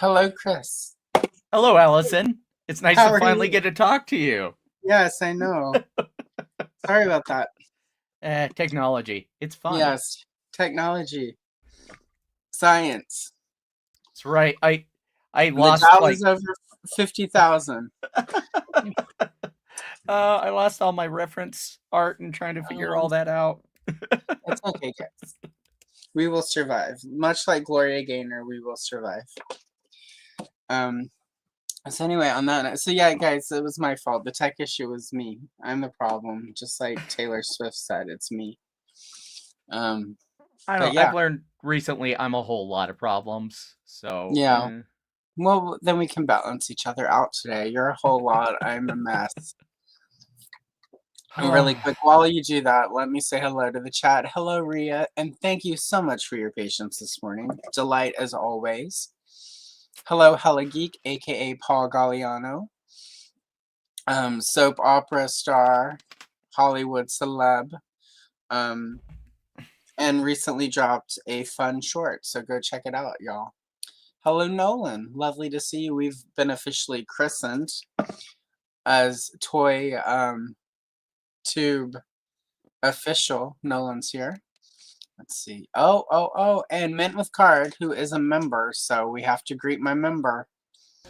Hello, Chris. Hello, Allison. It's nice How to are finally you? get to talk to you. Yes, I know. Sorry about that. Technology. It's fun. Yes, technology, science. That's right. I The lost Dow is like over 50,000. I lost all my reference art and trying to figure all Um, that out. it's okay, guys. We will survive. Much like Gloria Gaynor, we will survive. Um, so anyway, on that note, so yeah, guys, it was my fault. The tech issue was me. I'm the problem. Just like Taylor Swift said, it's me. Um, I but don't. yeah, I've learned recently I'm a whole lot of problems. So yeah. Well, then we can balance each other out today. You're a whole lot. I'm a mess. And really quick, while you do that, let me say hello to the chat. Hello, Ria, and thank you so much for your patience this morning. Delight as always. Hello, Hella Geek, a.k.a. Paul Galliano. Soap opera star, Hollywood celeb, and recently dropped a fun short, so go check it out, y'all. Hello, Nolan. Lovely to see you. We've been officially christened as Toy Tube Official. Nolan's here. Let's see. Oh, and Mint with Card, who is a member, so we have to greet my member.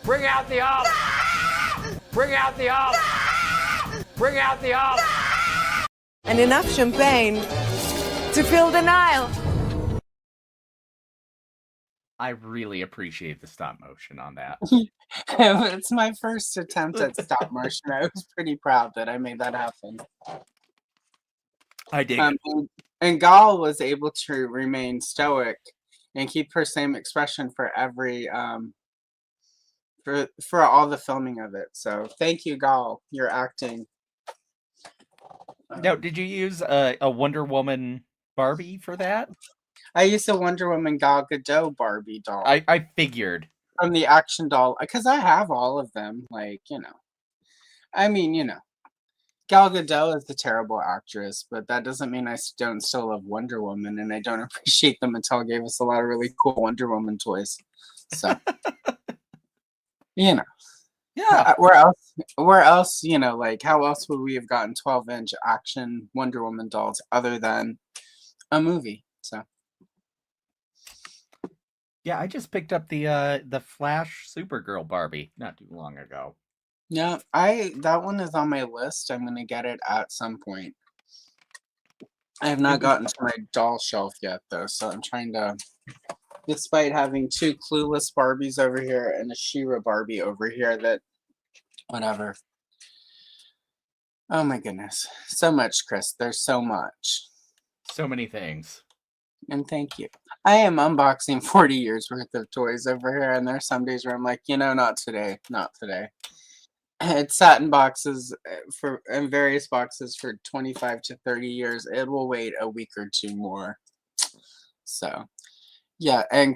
bring out the olive. Bring out the olive. Bring out the olive. And enough champagne to fill the Nile. I really appreciate the stop motion on that. It's my first attempt at stop motion. I was pretty proud that I made that happen. I dig it. And Gal was able to remain stoic and keep her same expression for every for all the filming of it. So thank you, Gal. You're acting. Now, did you use a Wonder Woman Barbie for that? I used a Wonder Woman Gal Gadot Barbie doll I figured. from the Action Doll because I have all of them. Like I mean, Gal Gadot is the terrible actress, but that doesn't mean I don't still love Wonder Woman, and I don't appreciate them. Mattel gave us a lot of really cool Wonder Woman toys. So, Yeah. where else, like how else would we have gotten 12-inch action Wonder Woman dolls other than a movie? So, Yeah, I just picked up the Flash Supergirl Barbie not too long ago. yeah, that one is on my list. I'm gonna get it at some point. I have not gotten to my doll shelf yet, though, so I'm trying to. Despite having two clueless Barbies over here and a She-Ra Barbie over here, that whatever. Oh my goodness, so much, Chris. There's so much. So many things. And thank you. I am unboxing 40 years worth of toys over here, and there's some days where I'm like, not today, not today. It's sat in boxes in various boxes for 25 to 30 years. It will wait a week or two more. So, yeah, and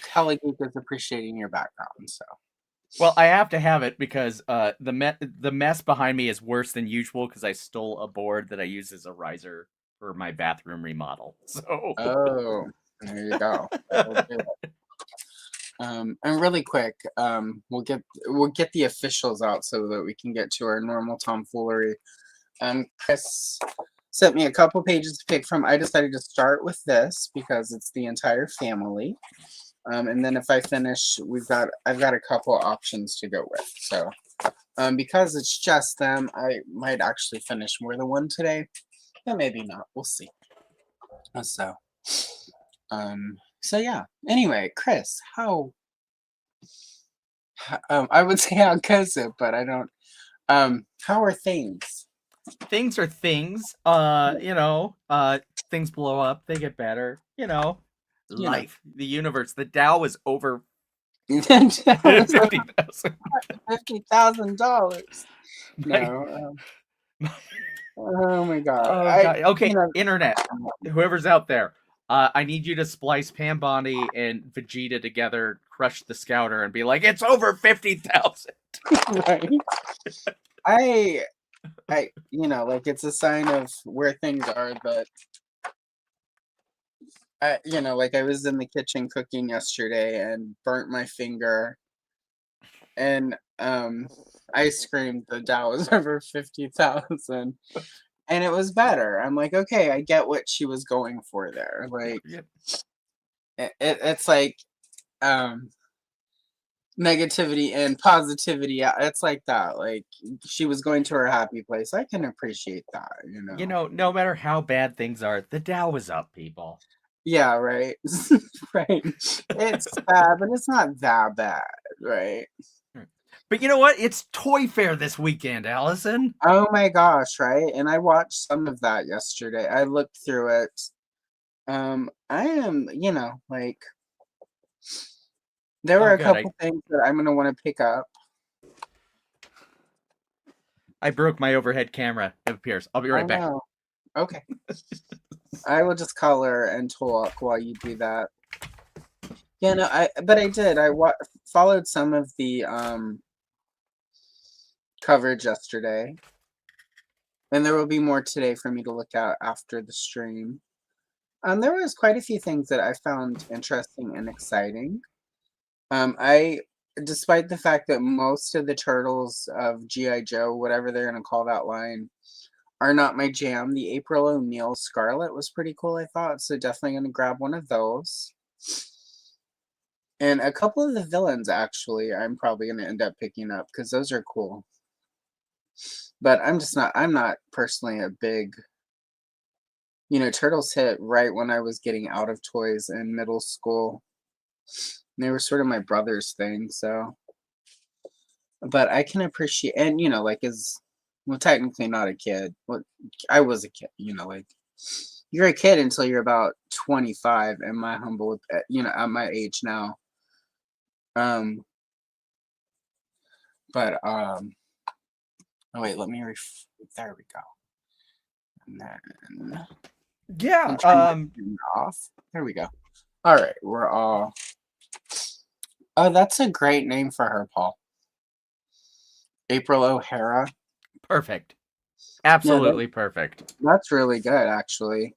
Kelly Geek is appreciating your background. So, Well, I have to have it because the mess behind me is worse than usual because I stole a board that I use as a riser for my bathroom remodel. So, oh, there you go. That'll do it. And really quick, we'll get the officials out so that we can get to our normal tomfoolery. Chris sent me a couple pages to pick from. I decided to start with this because it's the entire family. And then if I finish, I've got a couple options to go with. So, because it's just them, I might actually finish more than one today, but maybe not. We'll see. So, so yeah. Anyway, Chris, how? I would say how goes it, but I don't. How are things? things are things. Things blow up, they get better. Life, the universe, the Tao is over $50,000. $50,000. No. Oh my God. Oh god. Okay, internet. Whoever's out there, I need you to splice Pam Bondi and Vegeta together, crush the Scouter, and be like, it's over 50,000. Right. Like it's a sign of where things are, but like I was in the kitchen cooking yesterday and burnt my finger, and I screamed the Dow was over 50,000, and it was better. I'm like, okay, I get what she was going for there. Like Yep. it's like um negativity and positivity. It's like that. Like she was going to her happy place. I can appreciate that. No matter how bad things are, the Dow is up, people. Yeah, right. Right. It's bad, but it's not that bad, right? But you know what? It's Toy Fair this weekend, Allison. Oh my gosh, right? And I watched some of that yesterday. I looked through it. I am, like there were Oh, a good. couple things that I'm gonna want to pick up. I broke my overhead camera. It appears. I'll be right Oh back. no. Okay. I will just color and talk while you do that. Yeah, no, but I did. Followed some of the coverage yesterday, and there will be more today for me to look at after the stream. There was quite a few things that I found interesting and exciting. I, despite the fact that most of the turtles of GI Joe, whatever they're gonna call that line, are not my jam. The April O'Neil Scarlet was pretty cool, I thought. So definitely gonna grab one of those. And a couple of the villains, actually, I'm probably gonna end up picking up because those are cool. But I'm not personally a big, Turtles hit right when I was getting out of toys in middle school. They were sort of my brother's thing, so. But I can appreciate, and like well, technically not a kid. Well, I was a kid, like you're a kid until you're about 25, in my humble, at my age now. Um, but oh wait, let me there we go. And then Yeah. I'm trying to turn it off. There we go. All right, we're all. Oh, that's a great name for her, Paul. April O'Hara. Perfect. Yeah, Absolutely perfect. that's really good, actually.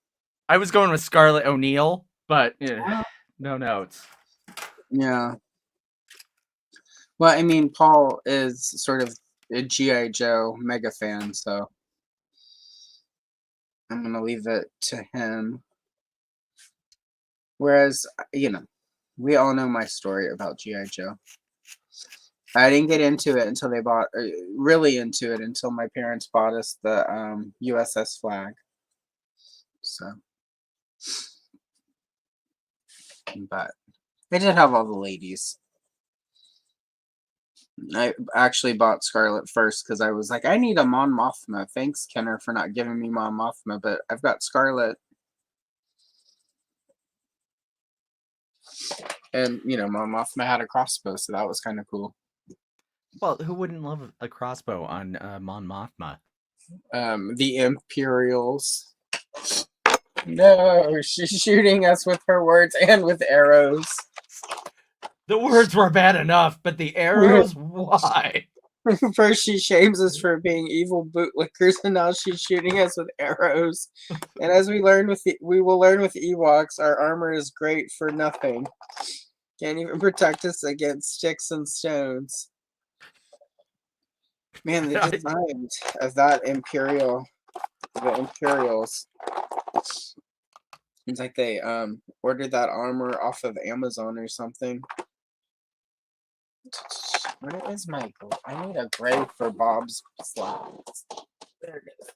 I was going with Scarlett O'Neil, but Well, no notes. yeah. Well, I mean, Paul is sort of a GI Joe mega fan, so I'm gonna leave it to him. Whereas, we all know my story about GI Joe. I didn't get into it until really into it until my parents bought us the USS Flag. So, but they did have all the ladies. I actually bought Scarlet first because I was like, I need a Mon Mothma. Thanks, Kenner, for not giving me Mon Mothma, but I've got Scarlet. And, Mon Mothma had a crossbow, so that was kind of cool. Well, who wouldn't love a crossbow on Mon Mothma? The Imperials. No, she's shooting us with her words and with arrows. The words were bad enough, but the arrows? Why? First she shames us for being evil bootlickers, and now she's shooting us with arrows. And as we will learn with Ewoks, our armor is great for nothing. Can't even protect us against sticks and stones. Man, the design of the Imperials. It's like they ordered that armor off of Amazon or something. Where is my? I need a gray for Bob's slides. There it is.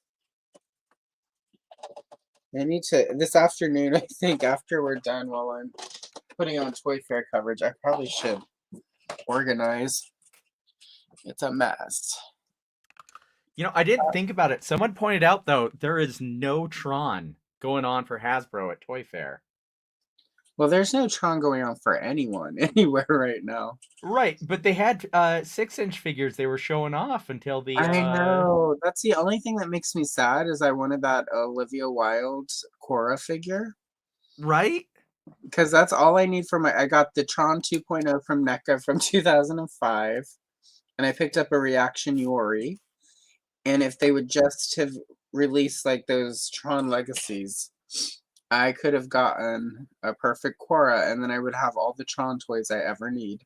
I need to this afternoon. I think after we're done, while I'm putting on Toy Fair coverage, I probably should organize. It's a mess. I didn't think about it. Someone pointed out, though, there is no Tron going on for Hasbro at Toy Fair. Well, there's no Tron going on for anyone anywhere right now. Right, but they had 6-inch figures they were showing off until the. I know. That's the only thing that makes me sad is I wanted that Olivia Wilde Cora figure. Right? Because that's all I need for I got the Tron 2.0 from NECA from 2005. And I picked up a Reaction Yori. And if they would just have released like those Tron Legacies, I could have gotten a perfect Quora, and then I would have all the Tron toys I ever need,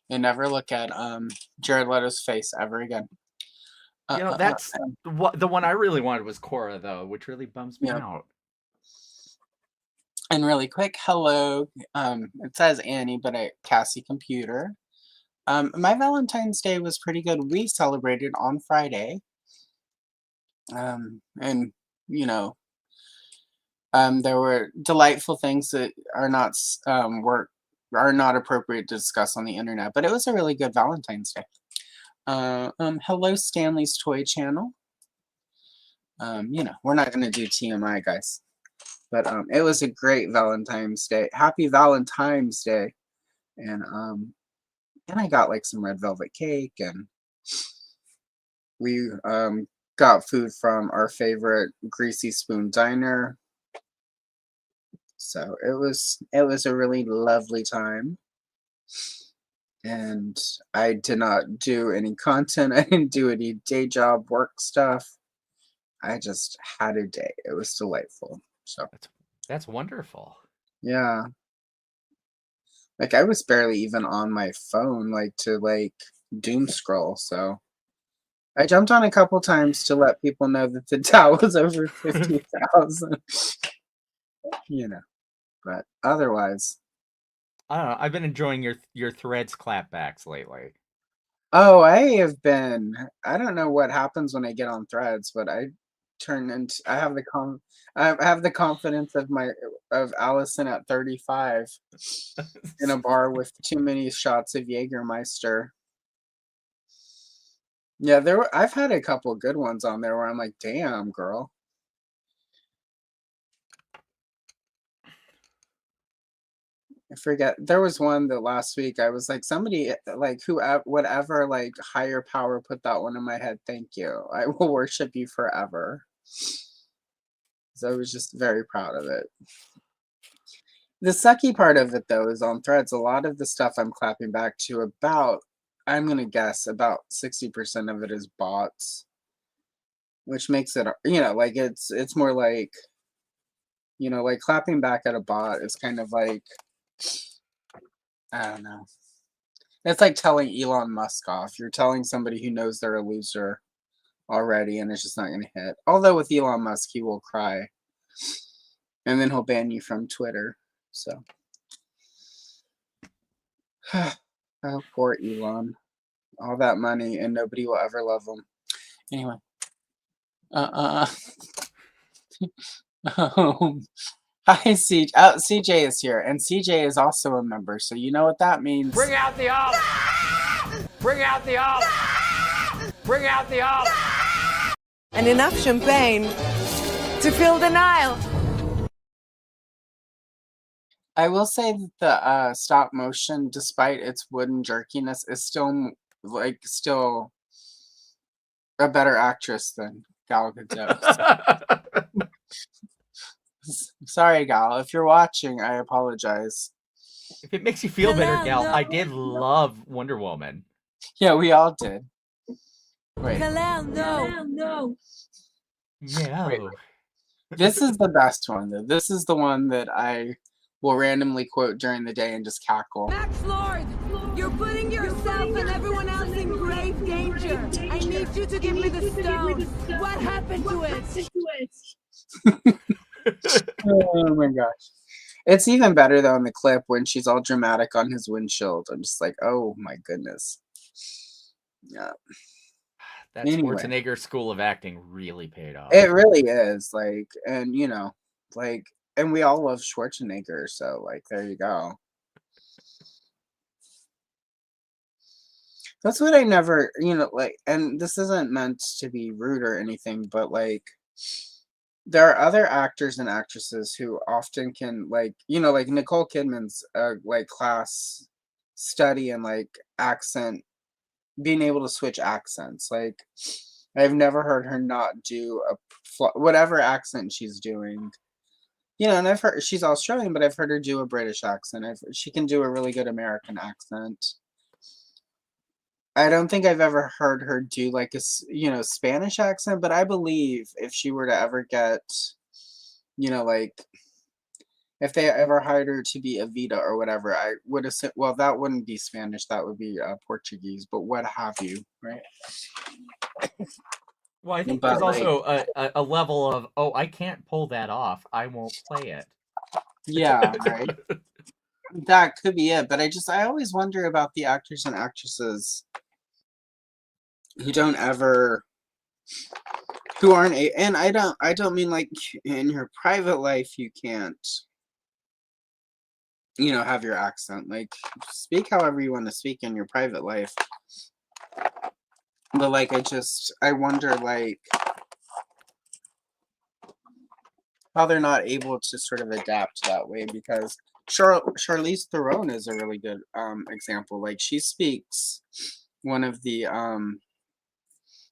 and never look at Jared Leto's face ever again. You know, that's And, what the one I really wanted was Cora though, which really bums me yeah. out. And really quick, hello. It says Annie, but Cassie Computer. My Valentine's Day was pretty good. We celebrated on Friday. And you know, there were delightful things that are not are not appropriate to discuss on the internet, but it was a really good Valentine's Day. Hello Stanley's Toy Channel. We're not gonna do TMI, guys, but it was a great Valentine's Day. Happy Valentine's Day, and I got like some red velvet cake, and we got food from our favorite Greasy Spoon Diner. So it was a really lovely time. And I did not do any content. I didn't do any day job work stuff. I just had a day. It was delightful. So That's wonderful. yeah. Like I was barely even on my phone like to like doom scroll. So I jumped on a couple times to let people know that the Dow was over 50,000. But otherwise, I don't know. I've been enjoying your threads clapbacks lately. oh, I don't know what happens when I get on threads, but I have I have the confidence of Allison at 35 in a bar with too many shots of Jägermeister. Yeah, I've had a couple good ones on there where I'm like, damn, girl. I forget. There was one that last week I was like, somebody like whatever like higher power put that one in my head. Thank you. I will worship you forever. So I was just very proud of it. The sucky part of it though is on threads. A lot of the stuff I'm clapping back to I'm gonna guess about 60% of it is bots, which makes it like it's more like like clapping back at a bot is kind of like I don't know. It's like telling Elon Musk off. You're telling somebody who knows they're a loser already, and it's just not going to hit. Although with Elon Musk, he will cry, and then he'll ban you from Twitter. So, oh, poor Elon. All that money, and nobody will ever love him. Anyway, hi, CJ. Oh, CJ is here, and CJ is also a member. So you know what that means. Bring out the alt! Bring out the alt! Bring out the alt! And enough champagne to fill the Nile. I will say that the stop motion, despite its wooden jerkiness, is still a better actress than Gal Gadot. Sorry, Gal. If you're watching, I apologize. If it makes you feel better, Gal, I did love Wonder Woman. Yeah, we all did. Wait. No. Yeah. Wait. This is the best one, though. This is the one that I will randomly quote during the day and just cackle. Max Lord, you're putting yourself and everyone else in grave danger. I need you to give me the stone. What happened to it? Oh my gosh. It's even better though in the clip when she's all dramatic on his windshield. I'm just like, oh my goodness. Yeah. That Anyway. Schwarzenegger school of acting really paid off. It really is. Like, and and we all love Schwarzenegger, so like there you go. That's what I never, like, and this isn't meant to be rude or anything, but like there are other actors and actresses who often can like Nicole Kidman's like class study and like accent, being able to switch accents. Like I've never heard her not do whatever accent she's doing. And I've heard she's Australian, but I've heard her do a British accent. She can do a really good American accent. I don't think I've ever heard her do like a Spanish accent, but I believe if she were to ever get, like if they ever hired her to be Evita or whatever, I would assume. Well, that wouldn't be Spanish. That would be Portuguese. But what have you, right? Well, I think there's But like, also a level of, oh, I can't pull that off. I won't play it. yeah, right. That could be it. But I always wonder about the actors and actresses who don't ever, who aren't and I don't mean like in your private life you can't, have your accent. Like, speak however you want to speak in your private life. But like, I wonder like how they're not able to sort of adapt that way because Charlize Theron is a really good example. Like, she speaks one of the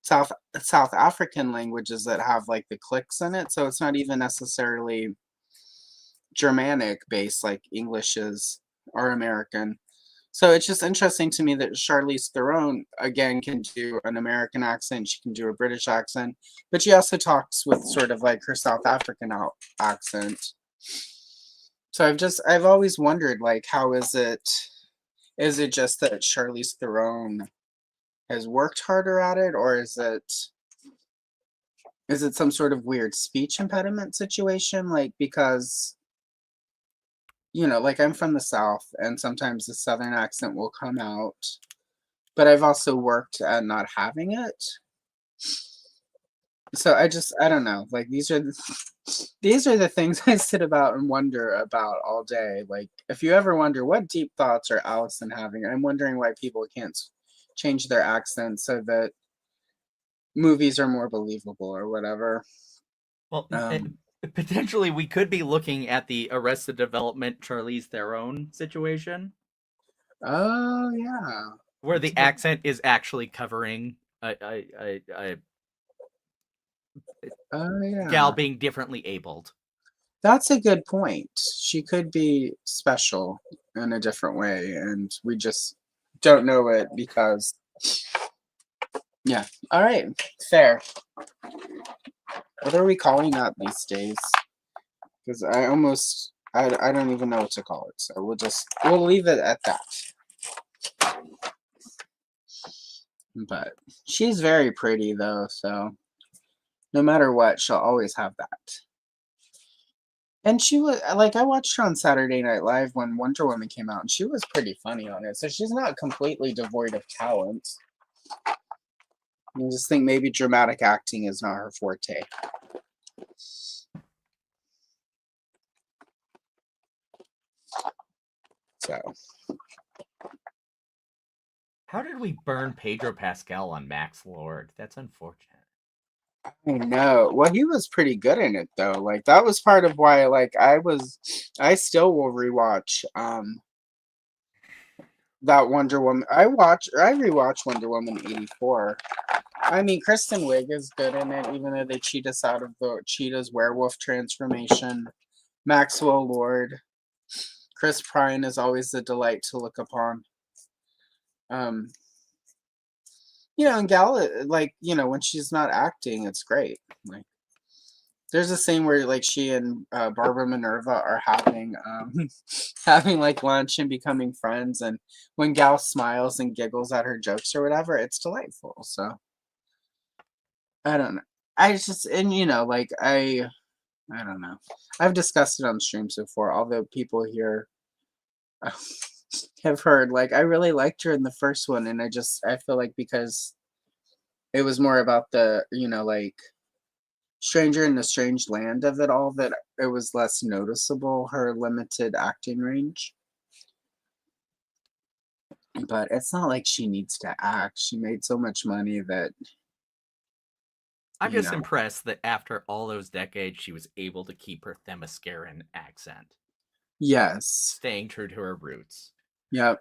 South African languages that have like the clicks in it, so it's not even necessarily Germanic based like English is or American. So it's just interesting to me that Charlize Theron again can do an American accent, she can do a British accent, but she also talks with sort of like her South African accent. So I've always wondered like how is it just that Charlize Theron has worked harder at it, or is it some sort of weird speech impediment situation? Like, because like I'm from the South, and sometimes the Southern accent will come out, but I've also worked at not having it. So I don't know. Like, these are the things I sit about and wonder about all day. Like, if you ever wonder what deep thoughts are Allison having, I'm wondering why people can't change their accents so that movies are more believable or whatever. Well, Um, potentially we could be looking at the Arrested Development Charlize Theron situation, oh yeah. where That's the a good accent is actually covering a oh gal yeah. being differently abled. That's a good point. She could be special in a different way, and we just don't know it because yeah. All right, fair. What are we calling that these days? Because I don't even know what to call it. So we'll leave it at that. But she's very pretty though, so no matter what, she'll always have that. And she was like, I watched her on Saturday Night Live when Wonder Woman came out, and she was pretty funny on it. So she's not completely devoid of talent. I just think maybe dramatic acting is not her forte. So How did we burn Pedro Pascal on Max Lord? That's unfortunate. I know. Well, he was pretty good in it though. Like, that was part of why like I still will rewatch that Wonder Woman. I rewatch Wonder Woman 84. I mean, Kristen Wiig is good in it, even though they cheat us out of the Cheetah's werewolf transformation. Maxwell Lord, Chris Pine is always a delight to look upon. Um, and Gal, like, when she's not acting, it's great. Like, there's a scene where like she and Barbara Minerva are having having like lunch and becoming friends, and when Gal smiles and giggles at her jokes or whatever, it's delightful. So I don't know. I just and like I don't know. I've discussed it on streams before. Although people here have heard, like, I really liked her in the first one, and I feel like because it was more about the like stranger in the strange land of it all, that it was less noticeable, her limited acting range. But it's not like she needs to act. She made so much money that I'm you just know impressed that after all those decades, she was able to keep her Themysciran accent, yes. staying true to her roots. Yep.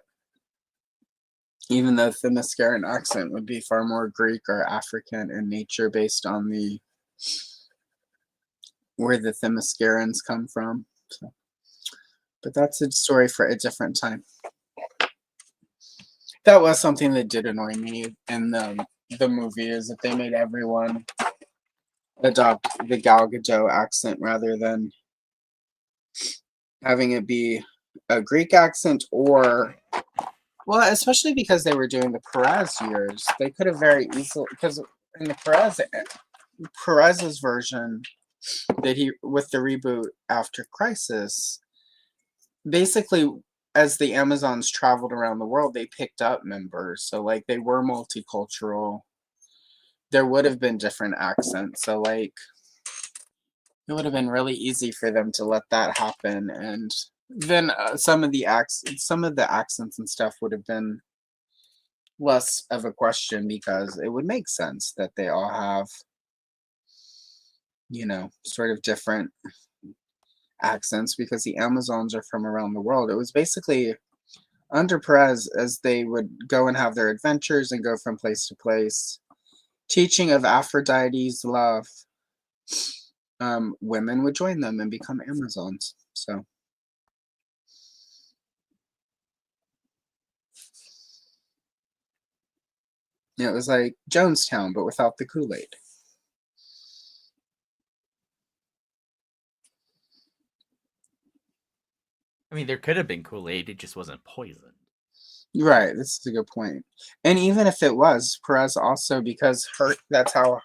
Even though the Themysciran accent would be far more Greek or African in nature based on the where the Themyscirans come from. So, but that's a story for a different time. That was something that did annoy me in the movie, is that they made everyone adopt the Gal Gadot accent rather than having it be a Greek accent or, well, especially because they were doing the Perez years, they could have very easily, because in the Perez's version that he with the reboot after Crisis, basically as the Amazons traveled around the world, they picked up members. So like they were multicultural. There would have been different accents. So like it would have been really easy for them to let that happen, and then some of the accents and stuff would have been less of a question because it would make sense that they all have, sort of different accents because the Amazons are from around the world. It was basically under Perez as they would go and have their adventures and go from place to place, teaching of Aphrodite's love. Women would join them and become Amazons. So it was like Jonestown, but without the Kool-Aid. I mean, there could have been Kool-Aid, it just wasn't poisoned. Right, this is a good point. And even if it was, Perez also, because that's how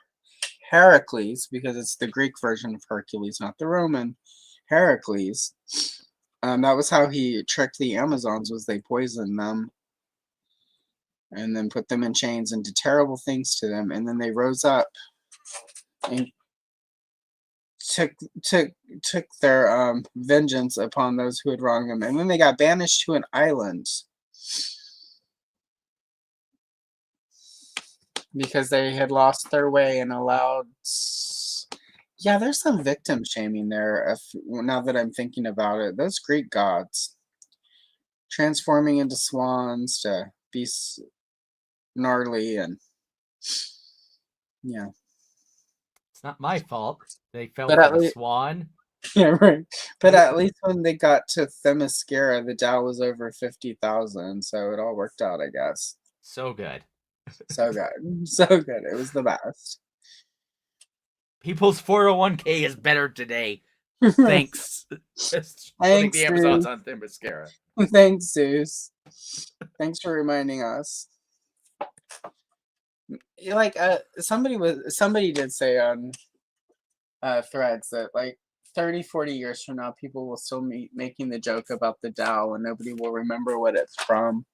Heracles, because it's the Greek version of Hercules, not the Roman Heracles, that was how he tricked the Amazons, was they poisoned them and then put them in chains and did terrible things to them, and then they rose up and took took their vengeance upon those who had wronged them, and then they got banished to an island because they had lost their way and allowed. Yeah, there's some victim shaming there. Now that I'm thinking about it, those Greek gods transforming into swans to be gnarly, and yeah, It's not my fault. They fell but for at the least swan. yeah, right. But at least when they got to Themyscira, the Dow was over 50,000, so it all worked out, I guess. So good. So good, so good. It was the best. People's 401k is better today. Thanks. Just putting Thanks, the Amazons Zeus. on Themyscira. Thanks, Zeus. Thanks for reminding us. Like somebody did say on threads that like 30, 40 years from now, people will still be making the joke about the Dow and nobody will remember what it's from.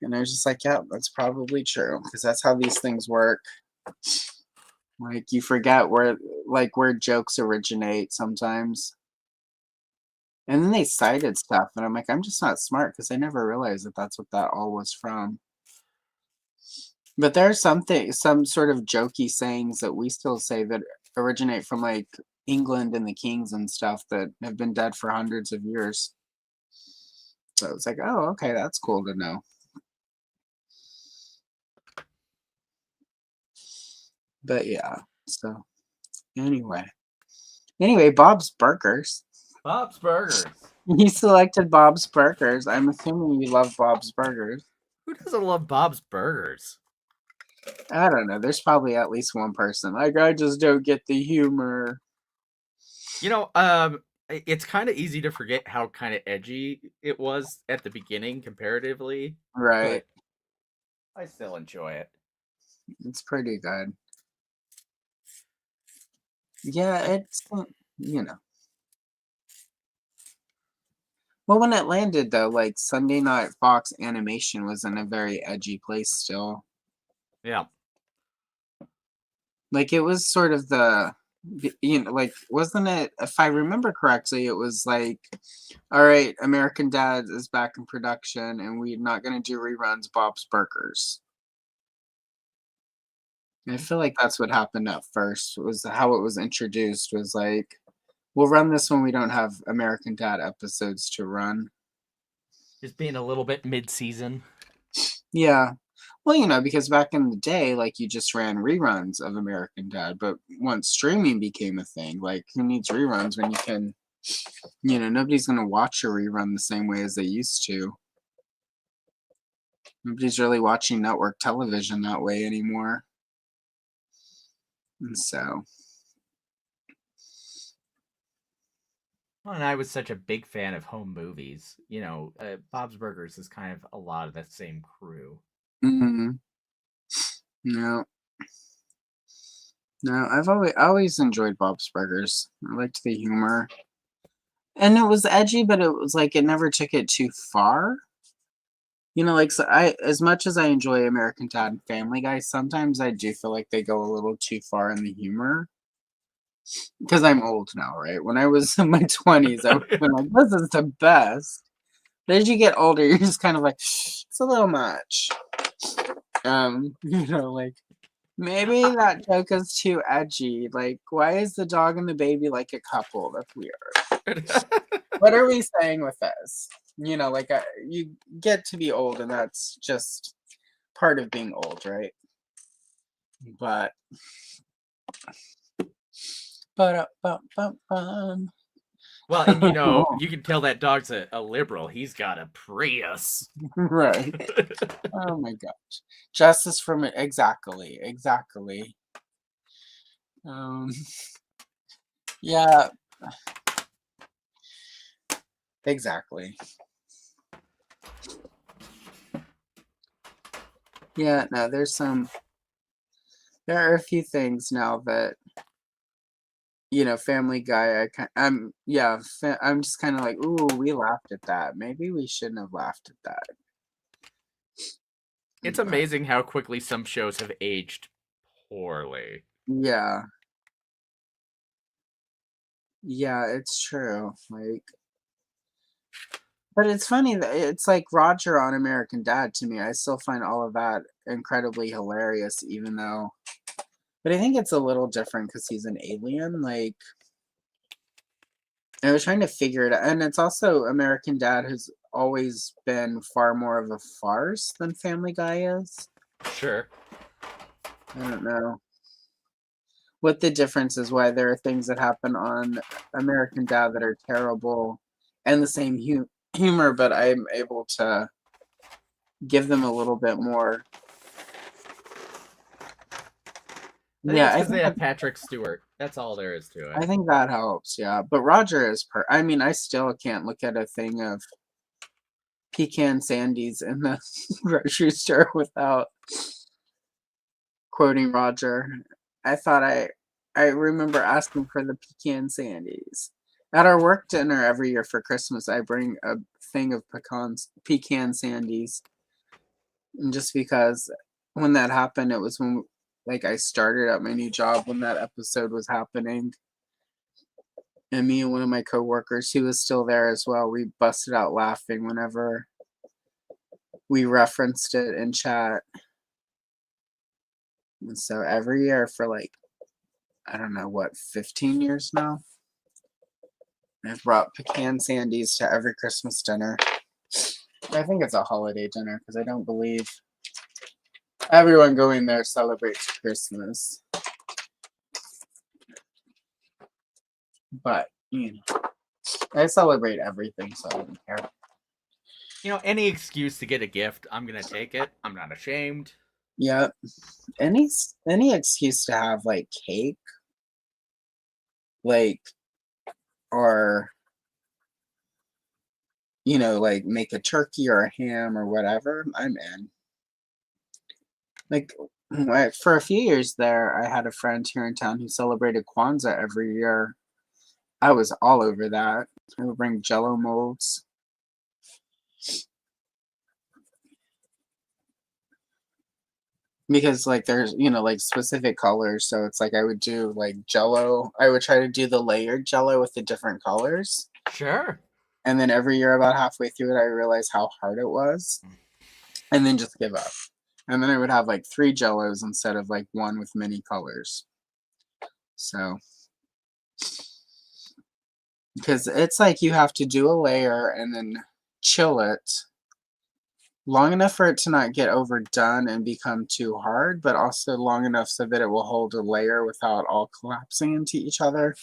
And I was just like, yeah, that's probably true because that's how these things work. Like you forget where jokes originate sometimes. And then they cited stuff, and I'm like, I'm just not smart because I never realized that that's what that all was from. But there are some sort of jokey sayings that we still say that originate from like England and the kings and stuff that have been dead for hundreds of years. So it's like, oh, okay, that's cool to know. But yeah, so anyway, Bob's Burgers. Bob's Burgers. You selected Bob's Burgers. I'm assuming you love Bob's Burgers. Who doesn't love Bob's Burgers? I don't know. There's probably at least one person. Like, I just don't get the humor. You know, it's kind of easy to forget how kind of edgy it was at the beginning comparatively. Right. But I still enjoy it. It's pretty good. Yeah, it's, you know. Well, when it landed, though, like, Sunday Night Fox Animation was in a very edgy place still. Yeah. Like, it was sort of like, wasn't it, if I remember correctly, it was like, all right, American Dad is back in production, and we're not going to do reruns, Bob's Burgers. I feel like that's what happened at first, was how it was introduced, was like, we'll run this when we don't have American Dad episodes to run. Just being a little bit mid-season. Yeah. Well, because back in the day, like, you just ran reruns of American Dad, but once streaming became a thing, like, who needs reruns when you can, nobody's going to watch a rerun the same way as they used to. Nobody's really watching network television that way anymore. And so, Well, and I was such a big fan of home movies. Bob's Burgers is kind of a lot of that same crew. Mm-hmm. No, no, I always enjoyed Bob's Burgers. I liked the humor, and it was edgy, but it was like it never took it too far. Like so as much as I enjoy American Dad and Family Guy, sometimes I do feel like they go a little too far in the humor. Because I'm old now, right? When I was in my 20s, I would have been like, this is the best. But as you get older, you're just kind of like, it's a little much. Like maybe that joke is too edgy. Like, why is the dog and the baby like a couple? That's weird. What are we saying with this? You get to be old, and that's just part of being old, right? But bum. Well, and you can tell that dog's a liberal. He's got a Prius. Right. Oh my gosh. Justice from it. Exactly. Um, yeah, exactly. Yeah, no, there are a few things now that, Family Guy, I'm just kind of like, ooh, we laughed at that. Maybe we shouldn't have laughed at that. It's But amazing how quickly some shows have aged poorly. yeah, yeah, it's true. But it's funny that it's like Roger on American Dad to me. I still find all of that incredibly hilarious, even though. But I think it's a little different because he's an alien. Like, I was trying to figure it out. And it's also American Dad has always been far more of a farce than Family Guy is. Sure. I don't know what the difference is, why there are things that happen on American Dad that are terrible and the same humor, but I'm able to give them a little bit more. I think Yeah, it's because they have Patrick Stewart. That's all there is to I it. think that helps, yeah. But Roger is I mean, I still can't look at a thing of pecan sandies in the grocery store without quoting Roger. I remember asking for the pecan sandies. At our work dinner every year for Christmas, I bring a thing of pecan sandies. And just because when that happened, it was when like I started at my new job when that episode was happening. And me and one of my coworkers, who was still there as well, we busted out laughing whenever we referenced it in chat. And so every year for like, I don't know what, 15 years now, I've brought pecan sandies to every Christmas dinner. I think it's a holiday dinner because I don't believe everyone going there celebrates Christmas. But, I celebrate everything, so I don't care. Any excuse to get a gift, I'm gonna take it. I'm not ashamed. Yeah. Any excuse to have like cake, like, or like make a turkey or a ham or whatever, I'm in. Like, for a few years there, I had a friend here in town who celebrated Kwanzaa every year. I was all over that. I would bring Jello molds. Because like there's like specific colors, so it's like I would do like Jello. I would try to do the layered Jello with the different colors. Sure. And then every year, about halfway through it, I realized how hard it was, and then just give up. And then I would have like 3 Jellos instead of like one with many colors. So, because it's like you have to do a layer and then chill it long enough for it to not get overdone and become too hard, but also long enough so that it will hold a layer without all collapsing into each other.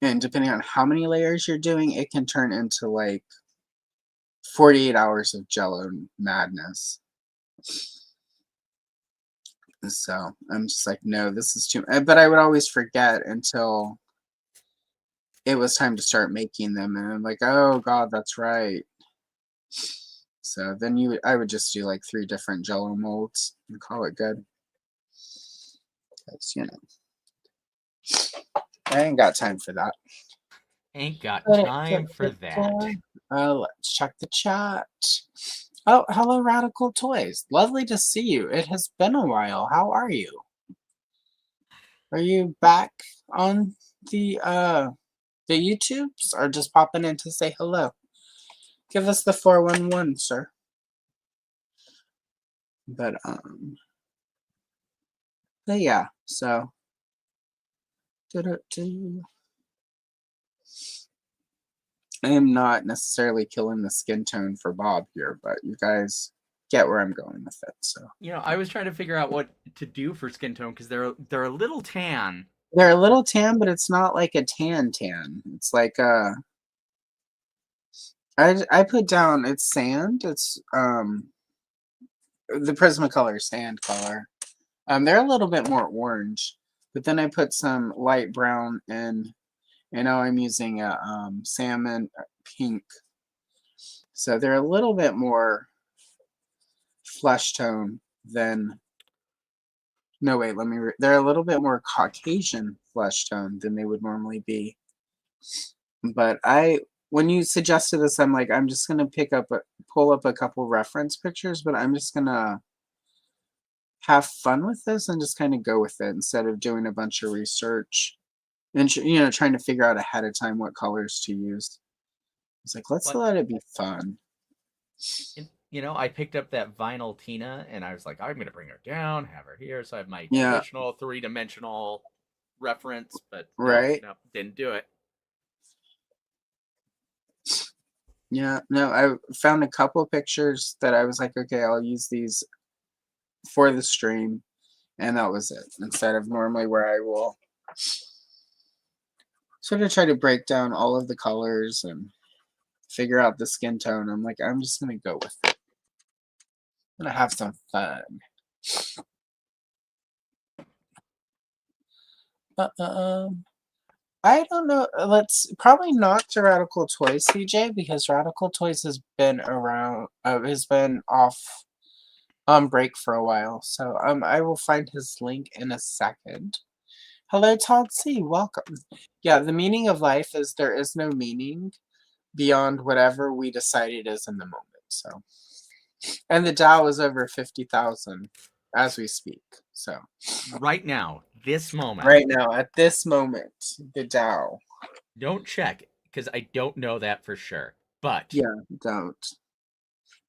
And depending on how many layers you're doing, it can turn into like 48 hours of Jello madness. So I'm just like, no, this is too. But I would always forget until it was time to start making them, and I'm like, oh god, that's right. So then I would just do like 3 different Jello molds and call it good. 'Cause, I ain't got time for that. Ain't got time for that. Let's check the chat. Oh, hello, Radical Toys. Lovely to see you. It has been a while. How are you? Are you back on the YouTubes or just popping in to say hello? Give us the 411, sir. But yeah, so I am not necessarily killing the skin tone for Bob here, but you guys get where I'm going with it. So I was trying to figure out what to do for skin tone because they're a little tan. they're a little tan, but it's not like a tan. It's like I put down it's sand. It's the Prismacolor sand color. They're a little bit more orange, but then I put some light brown in. And now I'm using a salmon pink. So they're a little bit more flesh tone than. No, wait, let me. They're a little bit more Caucasian flesh tone than they would normally be. But when you suggested this, I'm like, I'm just gonna pull up a couple reference pictures, but I'm just gonna have fun with this and just kind of go with it instead of doing a bunch of research and trying to figure out ahead of time what colors to use. It's like, let's let it be fun. I picked up that vinyl Tina, and I was like, I'm going to bring her down, have her here, so I have my Yeah. traditional 3-dimensional reference, but right. no, didn't do it. Yeah, no, I found a couple pictures that I was like, okay, I'll use these for the stream, and that was it. Instead of normally where I will sort of try to break down all of the colors and figure out the skin tone, I'm like, I'm just gonna go with it. I'm gonna have some fun. I don't know. Let's probably not to Radical Toys, CJ, because Radical Toys has been around, has been off on break for a while. So I will find his link in a second. Hello, Todd C. Welcome. Yeah, the meaning of life is there is no meaning beyond whatever we decide it is in the moment. So, and the Dow is over 50,000 as we speak. So, right now, this moment. Right now, at this moment, the Dow. Don't check because I don't know that for sure. But yeah, don't.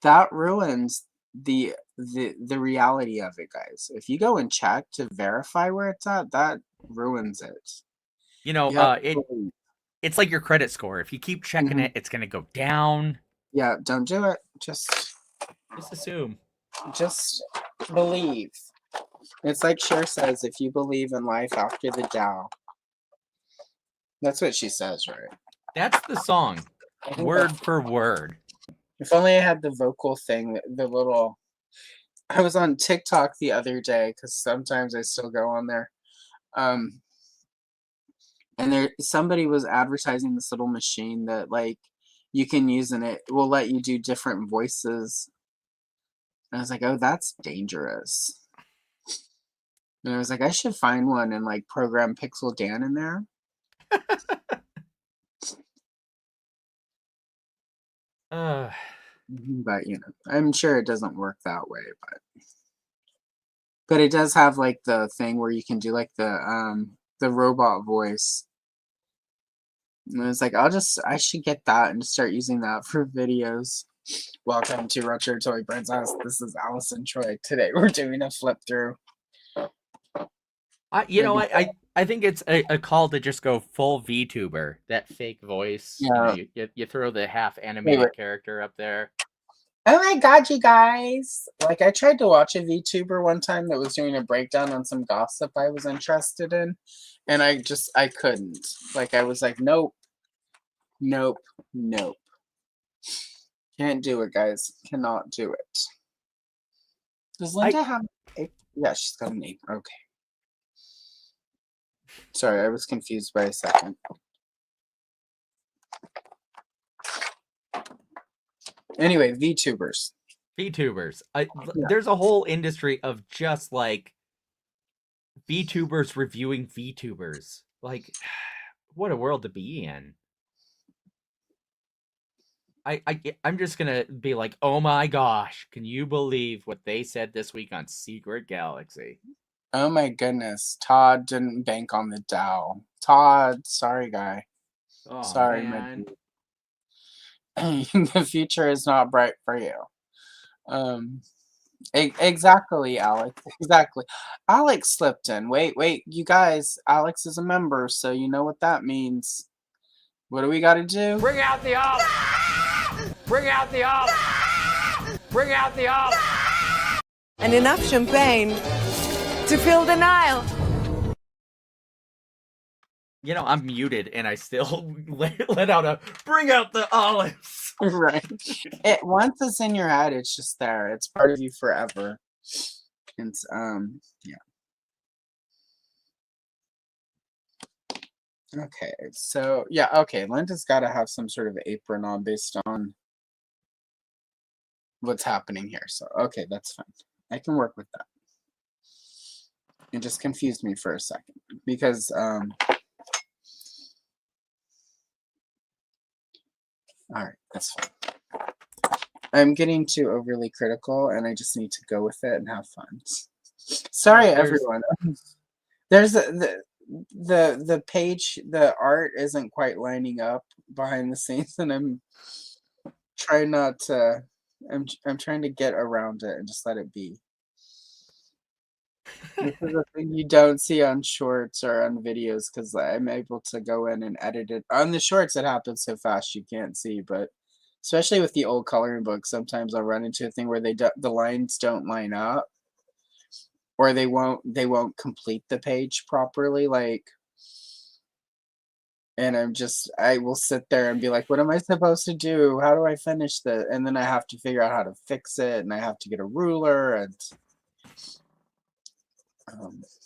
That ruins the reality of it, guys. If you go and check to verify where it's at, that ruins it. It's like your credit score. If you keep checking it, it's gonna go down. Yeah, don't do it. Just assume. Just believe. It's like Cher says, if you believe in life after the Dow. That's what she says, right? That's the song, word for word. If only I had the vocal thing, the little. I was on TikTok the other day because sometimes I still go on there. And somebody was advertising this little machine that like you can use and it will let you do different voices. And I was like, oh, that's dangerous. And I was like, I should find one and like program Pixel Dan in there. But I'm sure it doesn't work that way, but it does have like the thing where you can do like the robot voice. And I was like, I should get that and start using that for videos. Welcome to Retro Toy Princess. This is Allison Troy. Today we're doing a flip through. I think it's a call to just go full VTuber. That fake voice. Yeah. You throw the half animated character up there. Oh my god, you guys! Like, I tried to watch a VTuber one time that was doing a breakdown on some gossip I was interested in, and I couldn't. Like, I was like, nope. Nope. Nope. Can't do it, guys. Cannot do it. Does Linda have an ape? Yeah, she's got an ape. Okay. Sorry, I was confused by a second. Anyway, VTubers. VTubers. Yeah. There's a whole industry of just like VTubers reviewing VTubers. Like, what a world to be in. I'm just gonna be like, oh my gosh, can you believe what they said this week on Secret Galaxy? Oh my goodness. Todd didn't bank on the Dow. Todd, sorry guy. Oh, Sorry, man. the future is not bright for you. Exactly, Alex. Exactly. Alex slipped in. Wait, you guys. Alex is a member, so you know what that means. What do we got to do? Bring out the olive! Bring out the olive! Bring out the olive! And enough champagne to fill the Nile. You know, I'm muted and I still let out a bring out the olives. Right. Once it's in your head, it's just there. It's part of you forever. It's yeah. Okay, so yeah, okay. Linda's got to have some sort of apron on based on what's happening here. So okay, that's fine. I can work with that. It just confused me for a second because all right, that's fine. I'm getting too overly critical, and I just need to go with it and have fun. Sorry, everyone. There's the page, the art isn't quite lining up behind the scenes, and I'm trying not to. I'm trying to get around it and just let it be. This is a thing you don't see on shorts or on videos because I'm able to go in and edit it. On the shorts, it happens so fast you can't see, but especially with the old coloring books, sometimes I'll run into a thing where the lines don't line up, or they won't complete the page properly. Like, and I will sit there and be like, what am I supposed to do? How do I finish that? And then I have to figure out how to fix it, and I have to get a ruler and.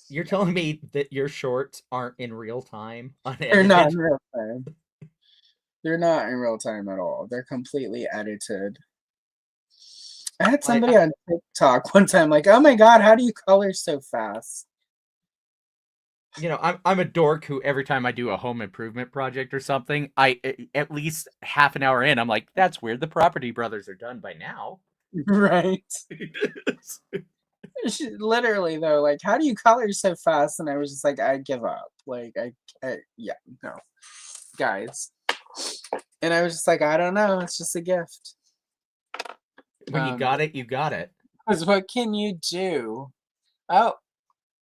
You're telling me that your shorts aren't in real time? They're not in real time. They're not in real time at all. They're completely edited. I had somebody on TikTok one time like, oh my god, how do you color so fast? You know, I'm a dork who every time I do a home improvement project or something, I at least half an hour in, I'm like, that's weird. The Property Brothers are done by now. Right. Literally though, like, how do you color so fast? And I was just like, I give up. Like, yeah, no, guys. And I was just like, I don't know. It's just a gift. When you got it, you got it. Because what can you do? Oh,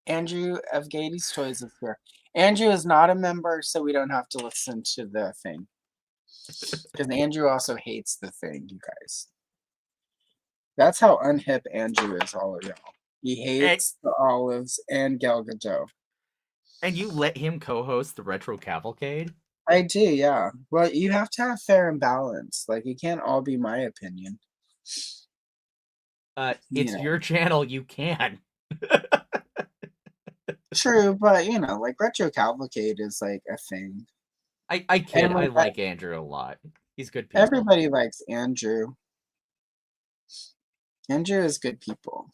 Andrew of Gatey's Toys is here. Andrew is not a member, so we don't have to listen to the thing. Because Andrew also hates the thing, you guys. That's how unhip Andrew is, all of y'all. He hates the olives and Gal Gadot. And you let him co-host the Retro Cavalcade? I do, yeah. Well, you have to have fair and balance. Like, it can't all be my opinion. It's your channel, you can. True, but you know, like Retro Cavalcade is like a thing. I kid. I like Andrew a lot. He's good people. Everybody likes Andrew. Andrew is good people.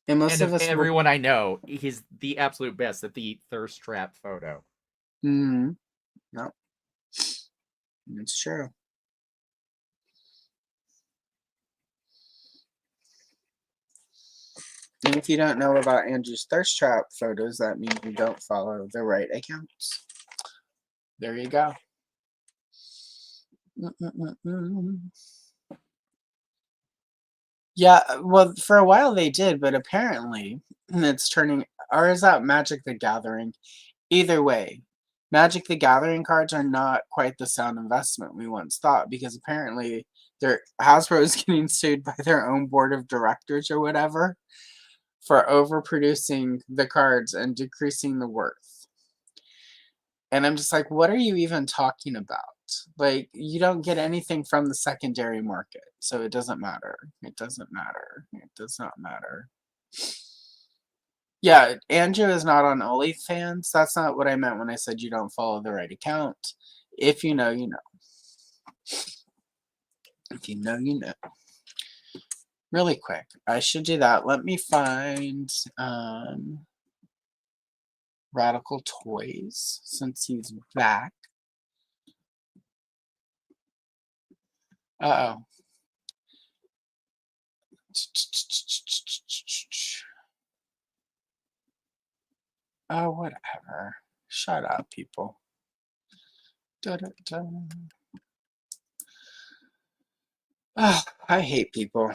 And most of us everyone I know, he's the absolute best at the thirst trap photo. No. It's true. And if you don't know about Andrew's thirst trap photos, that means you don't follow the right accounts. There you go. Yeah, well, for a while they did, but apparently it's turning, or is that Magic the Gathering? Either way, Magic the Gathering cards are not quite the sound investment we once thought, because apparently Hasbro is getting sued by their own board of directors or whatever for overproducing the cards and decreasing the worth. And I'm just like, what are you even talking about? Like, you don't get anything from the secondary market, so it doesn't matter. It doesn't matter. It does not matter. Yeah, Andrew is not on OnlyFans. That's not what I meant when I said you don't follow the right account. If you know, you know. If you know, you know. Really quick, I should do that. Let me find Radical Toys since he's back. Uh-oh. Oh, whatever. Shut up, people. Da-da-da. Oh, I hate people.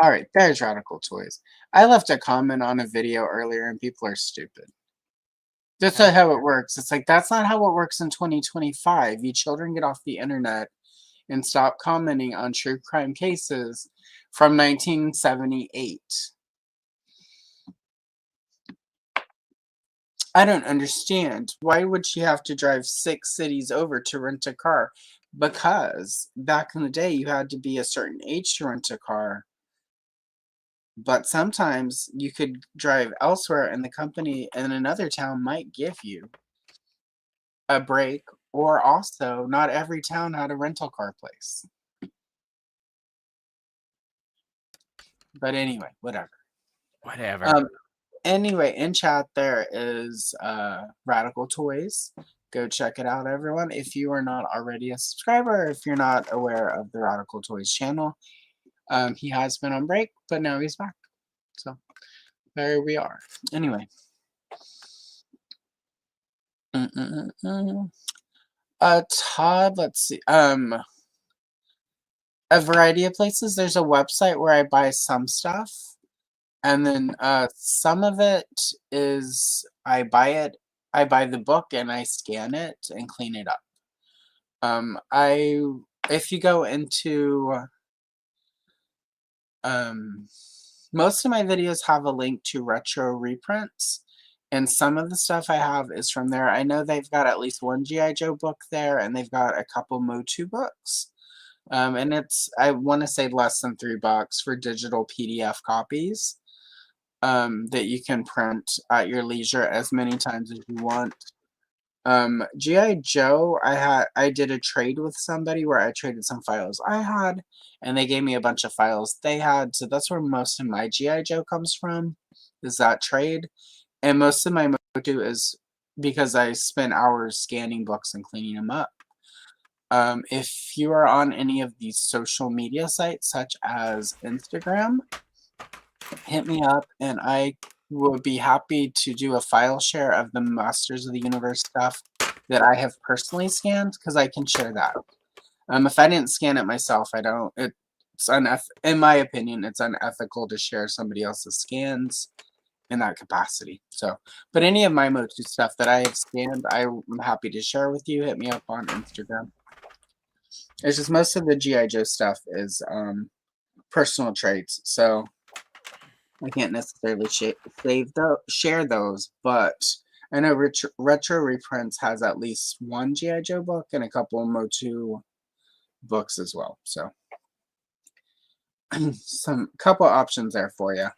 All right, there's Radical Toys. I left a comment on a video earlier and people are stupid. That's not how it works. It's like, that's not how it works in 2025. You children get off the internet and stop commenting on true crime cases from 1978. I don't understand. Why would she have to drive 6 cities over to rent a car? Because back in the day, you had to be a certain age to rent a car. But sometimes you could drive elsewhere and the company in another town might give you a break, or also not every town had a rental car place. But anyway, whatever. Whatever. Anyway, in chat there is Radical Toys. Go check it out, everyone. If you are not already a subscriber, if you're not aware of the Radical Toys channel, he has been on break, but now he's back. So there we are. Anyway. Todd, let's see. A variety of places. There's a website where I buy some stuff. And then some of it is I buy the book and I scan it and clean it up. If you go into most of my videos have a link to retro reprints, and some of the stuff I have is from there. I know they've got at least one G.I. Joe book there, and they've got a couple Motu books. And it's, I want to say, less than $3 for digital PDF copies. That you can print at your leisure as many times as you want. G.I. Joe, I did a trade with somebody where I traded some files I had, and they gave me a bunch of files they had. So that's where most of my G.I. Joe comes from, is that trade. And most of my Motu is because I spent hours scanning books and cleaning them up. If you are on any of these social media sites, such as Instagram, hit me up and I would be happy to do a file share of the Masters of the Universe stuff that I have personally scanned, because I can share that. If I didn't scan it myself, I don't. In my opinion, it's unethical to share somebody else's scans in that capacity. So, but any of my Motu stuff that I have scanned, I'm happy to share with you. Hit me up on Instagram. It's just most of the G.I. Joe stuff is personal trades, so I can't necessarily share those, but I know Retro Reprints has at least one G.I. Joe book and a couple Motu books as well. So couple options there for you.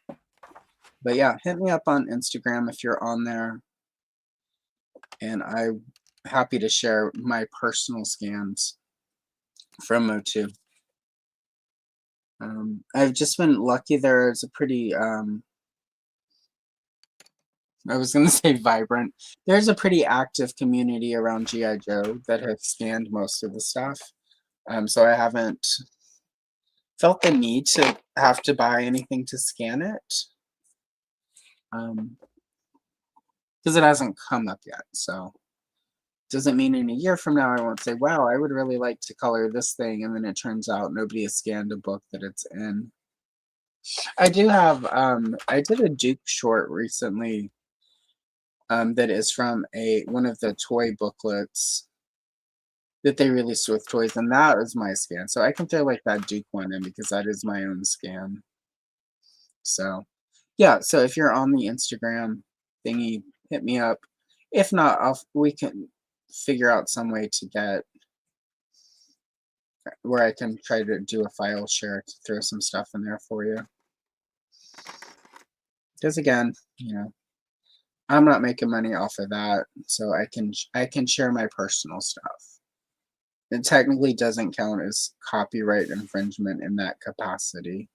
But yeah, hit me up on Instagram if you're on there, and I'm happy to share my personal scans from Motu. I've just been lucky. There's a pretty I was going to say vibrant. There's a pretty active community around G.I. Joe that have scanned most of the stuff. So I haven't felt the need to have to buy anything to scan it. Because it hasn't come up yet. So doesn't mean in a year from now I won't say, wow, I would really like to color this thing. And then it turns out nobody has scanned a book that it's in. I do have, I did a Duke short recently. That is from one of the toy booklets that they released with toys, and that is my scan. So I can throw like that Duke one in because that is my own scan. So yeah, so if you're on the Instagram thingy, hit me up. If not, we can figure out some way to get where I can try to do a file share to throw some stuff in there for you. Because again, you know, I'm not making money off of that, so I can share my personal stuff. It technically doesn't count as copyright infringement in that capacity.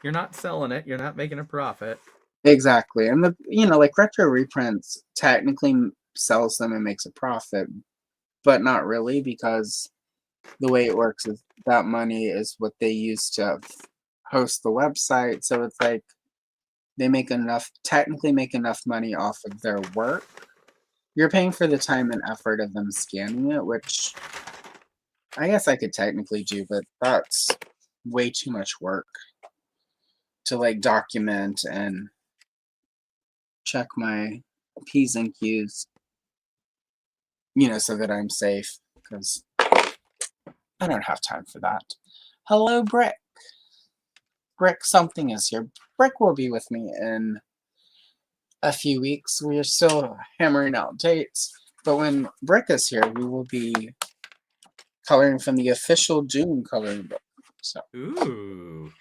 You're not selling it. You're not making a profit. Exactly, and like retro reprints technically sells them and makes a profit, but not really because the way it works is that money is what they use to host the website. So it's like they technically make enough money off of their work. You're paying for the time and effort of them scanning it, which I guess I could technically do, but that's way too much work to like document and check my P's and Q's, so that I'm safe, because I don't have time for that. Hello, Brick. Brick something is here. Brick will be with me in a few weeks. We are still hammering out dates, but when Brick is here, we will be coloring from the official June coloring book. So, Ooh.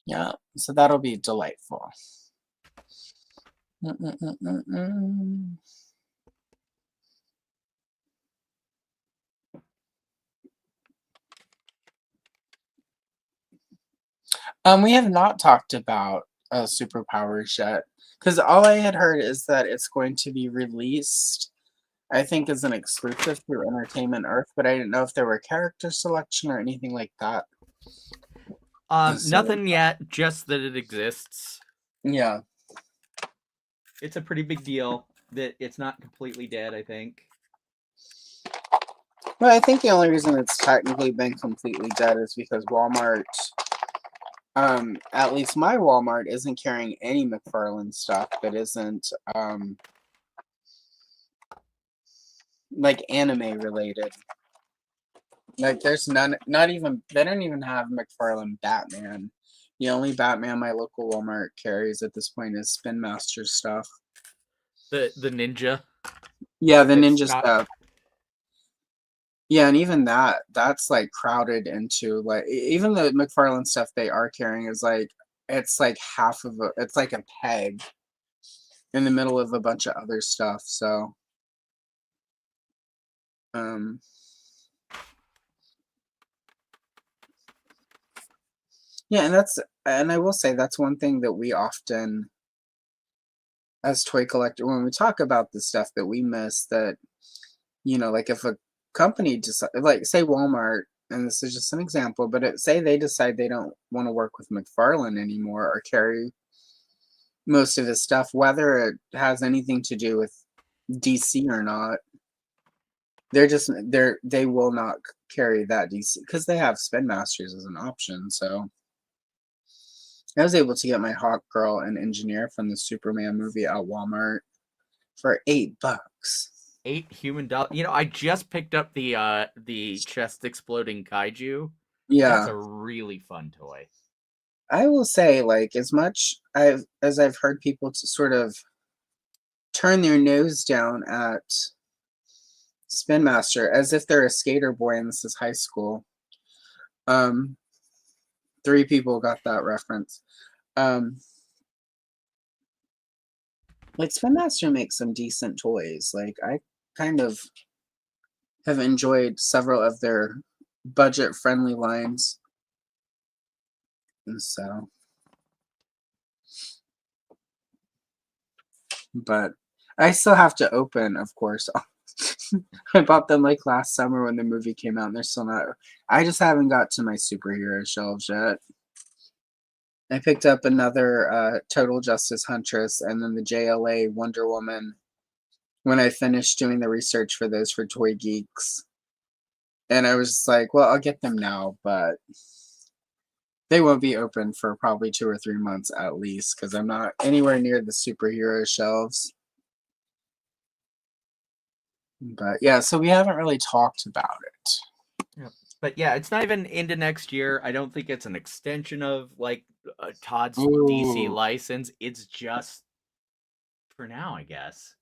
yeah, so that'll be delightful. Mm-mm-mm-mm-mm. We have not talked about superpowers yet, because all I had heard is that it's going to be released, I think, as an exclusive through Entertainment Earth, but I didn't know if there were character selection or anything like that. So, Nothing yet, just that it exists. yeah. It's a pretty big deal that it's not completely dead, I think. Well, I think the only reason it's technically been completely dead is because Walmart, at least my Walmart, isn't carrying any McFarlane stuff that isn't, like anime related. Like there's none, not even, they don't even have McFarlane Batman. The only Batman my local Walmart carries at this point is Spin Master stuff. The ninja. Yeah, the It's ninja not- stuff. Yeah, and even that's like crowded into like even the McFarlane stuff they are carrying is like it's like it's like a peg in the middle of a bunch of other stuff. So yeah, and I will say that's one thing that we often as toy collector when we talk about the stuff that we miss, that like if a company like say Walmart, and this is just an example, but say they decide they don't want to work with McFarlane anymore or carry most of his stuff, whether it has anything to do with DC or not, they will not carry that DC because they have Spin Masters as an option. So I was able to get my Hawk Girl and Engineer from the Superman movie at Walmart for $8. 8 human dollars. I just picked up the chest exploding kaiju. Yeah, That's a really fun toy. I will say, like, as much as I've heard people to sort of turn their nose down at Spin Master as if they're a skater boy and this is high school. 3 people got that reference. Like Spin Master makes some decent toys. Like I kind of have enjoyed several of their budget-friendly lines, and so. But I still have to open, of course. I bought them like last summer when the movie came out, and they're still not. I just haven't got to my superhero shelves yet. I picked up another Total Justice Huntress and then the JLA Wonder Woman when I finished doing the research for those for Toy Geeks. And I was just like, well, I'll get them now, but they won't be open for probably 2 or 3 months at least because I'm not anywhere near the superhero shelves. But yeah, so we haven't really talked about it. Yep. But yeah, it's not even into next year. I don't think it's an extension of like Todd's DC Ooh. license. It's just for now, I guess.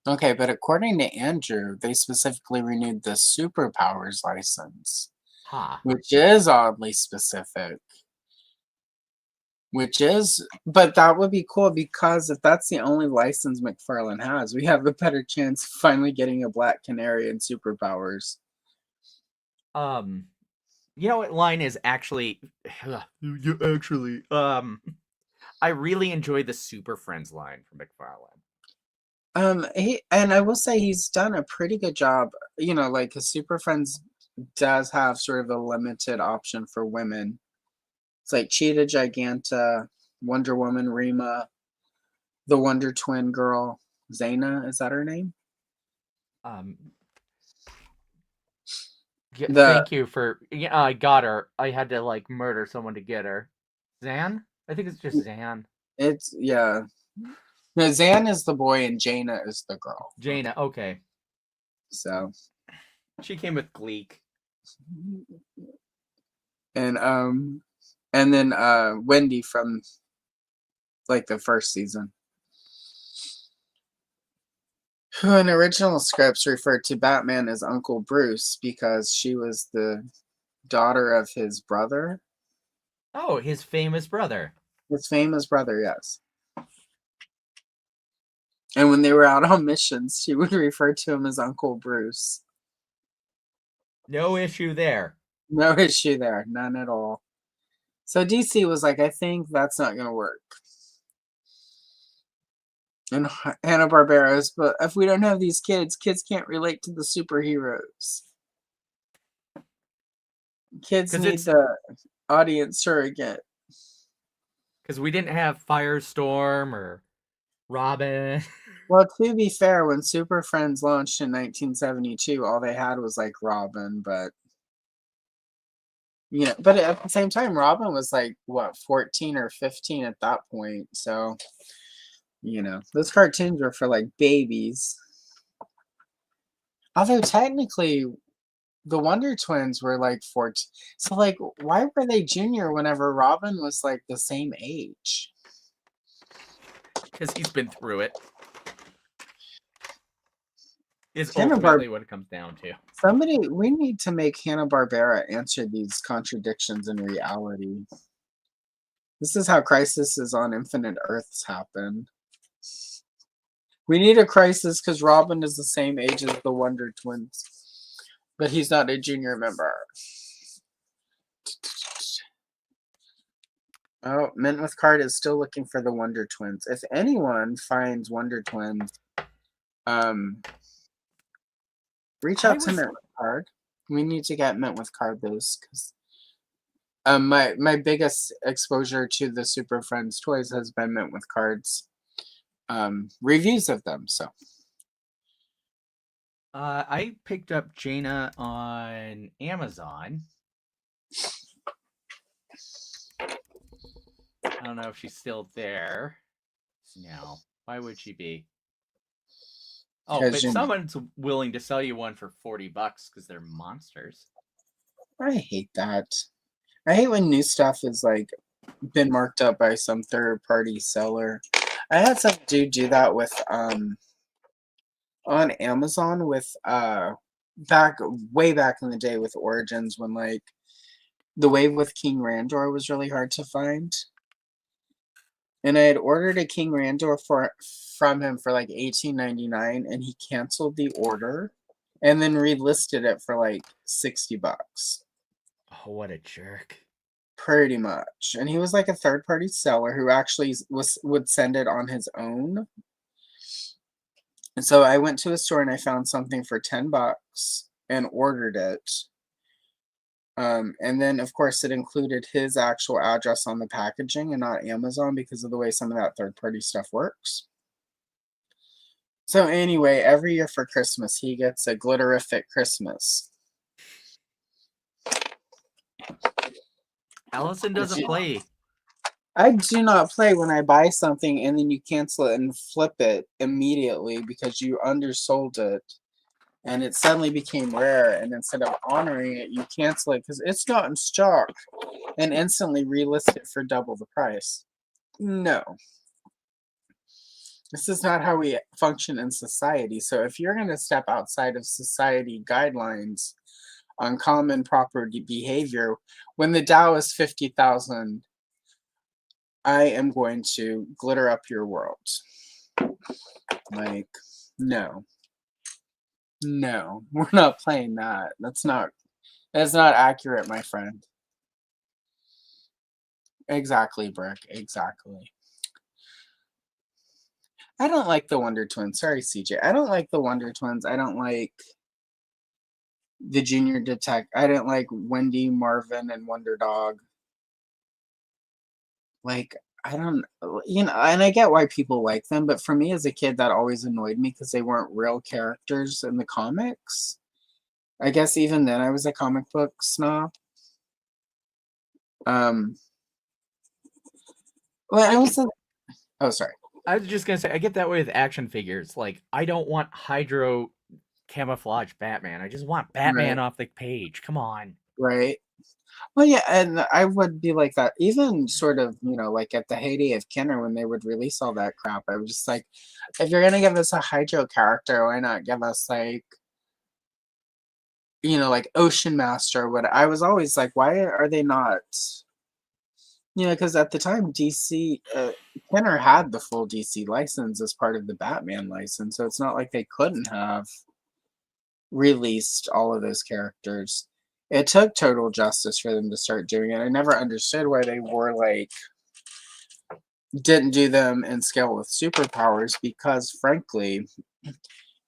Okay, but according to Andrew, they specifically renewed the superpowers license, Ha. which is oddly specific. But that would be cool because if that's the only license McFarlane has, we have a better chance of finally getting a Black Canary and superpowers. You know what line is actually I really enjoy the Super Friends line from McFarlane. And I will say he's done a pretty good job. Like his Super Friends does have sort of a limited option for women. It's like Cheetah Giganta, Wonder Woman, Rima, the Wonder Twin girl, Zaina, is that her name? Thank you for. Yeah, I got her. I had to like murder someone to get her. Zan? I think it's just Zan. Yeah. No, Zan is the boy and Jaina is the girl. Jaina, okay. So she came with Gleek. And then Wendy from like the first season. Who in original scripts referred to Batman as Uncle Bruce because she was the daughter of his brother. Oh, his famous brother. His famous brother, yes. And when they were out on missions, she would refer to him as Uncle Bruce. No issue there. No issue there. None at all. So DC was like, I think that's not going to work. And Hanna-Barbera's, but if we don't have these kids can't relate to the superheroes. Kids need the audience surrogate. Because we didn't have Firestorm or Robin. Well, to be fair, when Super Friends launched in 1972, all they had was like Robin, but but at the same time, Robin was like, what, 14 or 15 at that point. So, those cartoons were for like babies. Although technically, the Wonder Twins were like 14. So, like, why were they junior whenever Robin was like the same age? Because he's been through it. Is ultimately what it comes down to. We need to make Hanna-Barbera answer these contradictions in reality. This is how crises on Infinite Earths happen. We need a crisis because Robin is the same age as the Wonder Twins, but he's not a junior member. Oh, Mint with Card is still looking for the Wonder Twins. If anyone finds Wonder Twins, reach out to Mint with Card. We need to get Mint with Card those because my biggest exposure to the Super Friends toys has been Mint with Cards reviews of them. So I picked up Jaina on Amazon. I don't know if she's still there. No. Why would she be? Oh, but someone's willing to sell you one for $40 because they're monsters. I hate that. I hate when new stuff is like been marked up by some third-party seller. I had some dude do that with on Amazon with way back in the day with Origins when like the wave with King Randor was really hard to find. And I had ordered a King Randor from him for like $18.99 and he canceled the order and then relisted it for like $60. Oh, what a jerk. Pretty much. And he was like a third-party seller who actually would send it on his own. And so I went to a store and I found something for $10 and ordered it. And then, of course, it included his actual address on the packaging and not Amazon because of the way some of that third-party stuff works. So anyway, every year for Christmas, he gets a glitterific Christmas. Allison doesn't play. I do not play when I buy something and then you cancel it and flip it immediately because you undersold it and it suddenly became rare, and instead of honoring it, you cancel it because it's not in stock and instantly relist it for double the price. No. This is not how we function in society. So if you're going to step outside of society guidelines on common proper behavior, when the Dow is 50,000 I am going to glitter up your world. Like, no. No, we're not playing that. That's not accurate, my friend. Exactly, Brick. Exactly. I don't like the Wonder Twins. Sorry, CJ. I don't like the Wonder Twins. I don't like the Junior Detect. I didn't like Wendy, Marvin, and Wonder Dog. Like, I don't, and I get why people like them, but for me as a kid, that always annoyed me because they weren't real characters in the comics. I guess even then I was a comic book snob. Um, well, I also, oh, sorry. I was just gonna say I get that way with action figures. Like I don't want Hydro camouflage Batman. I just want Batman Right, off the page. Come on. right. Well, yeah, and I would be like that. Even sort of, like at the heyday of Kenner when they would release all that crap, I was just like, if you're gonna give us a Hydro character, why not give us like, like Ocean Master? What I was always like, why are they not? Because at the time DC, Kenner had the full DC license as part of the Batman license, so it's not like they couldn't have released all of those characters. It took Total Justice for them to start doing it. I never understood why they were like didn't do them in scale with superpowers because frankly,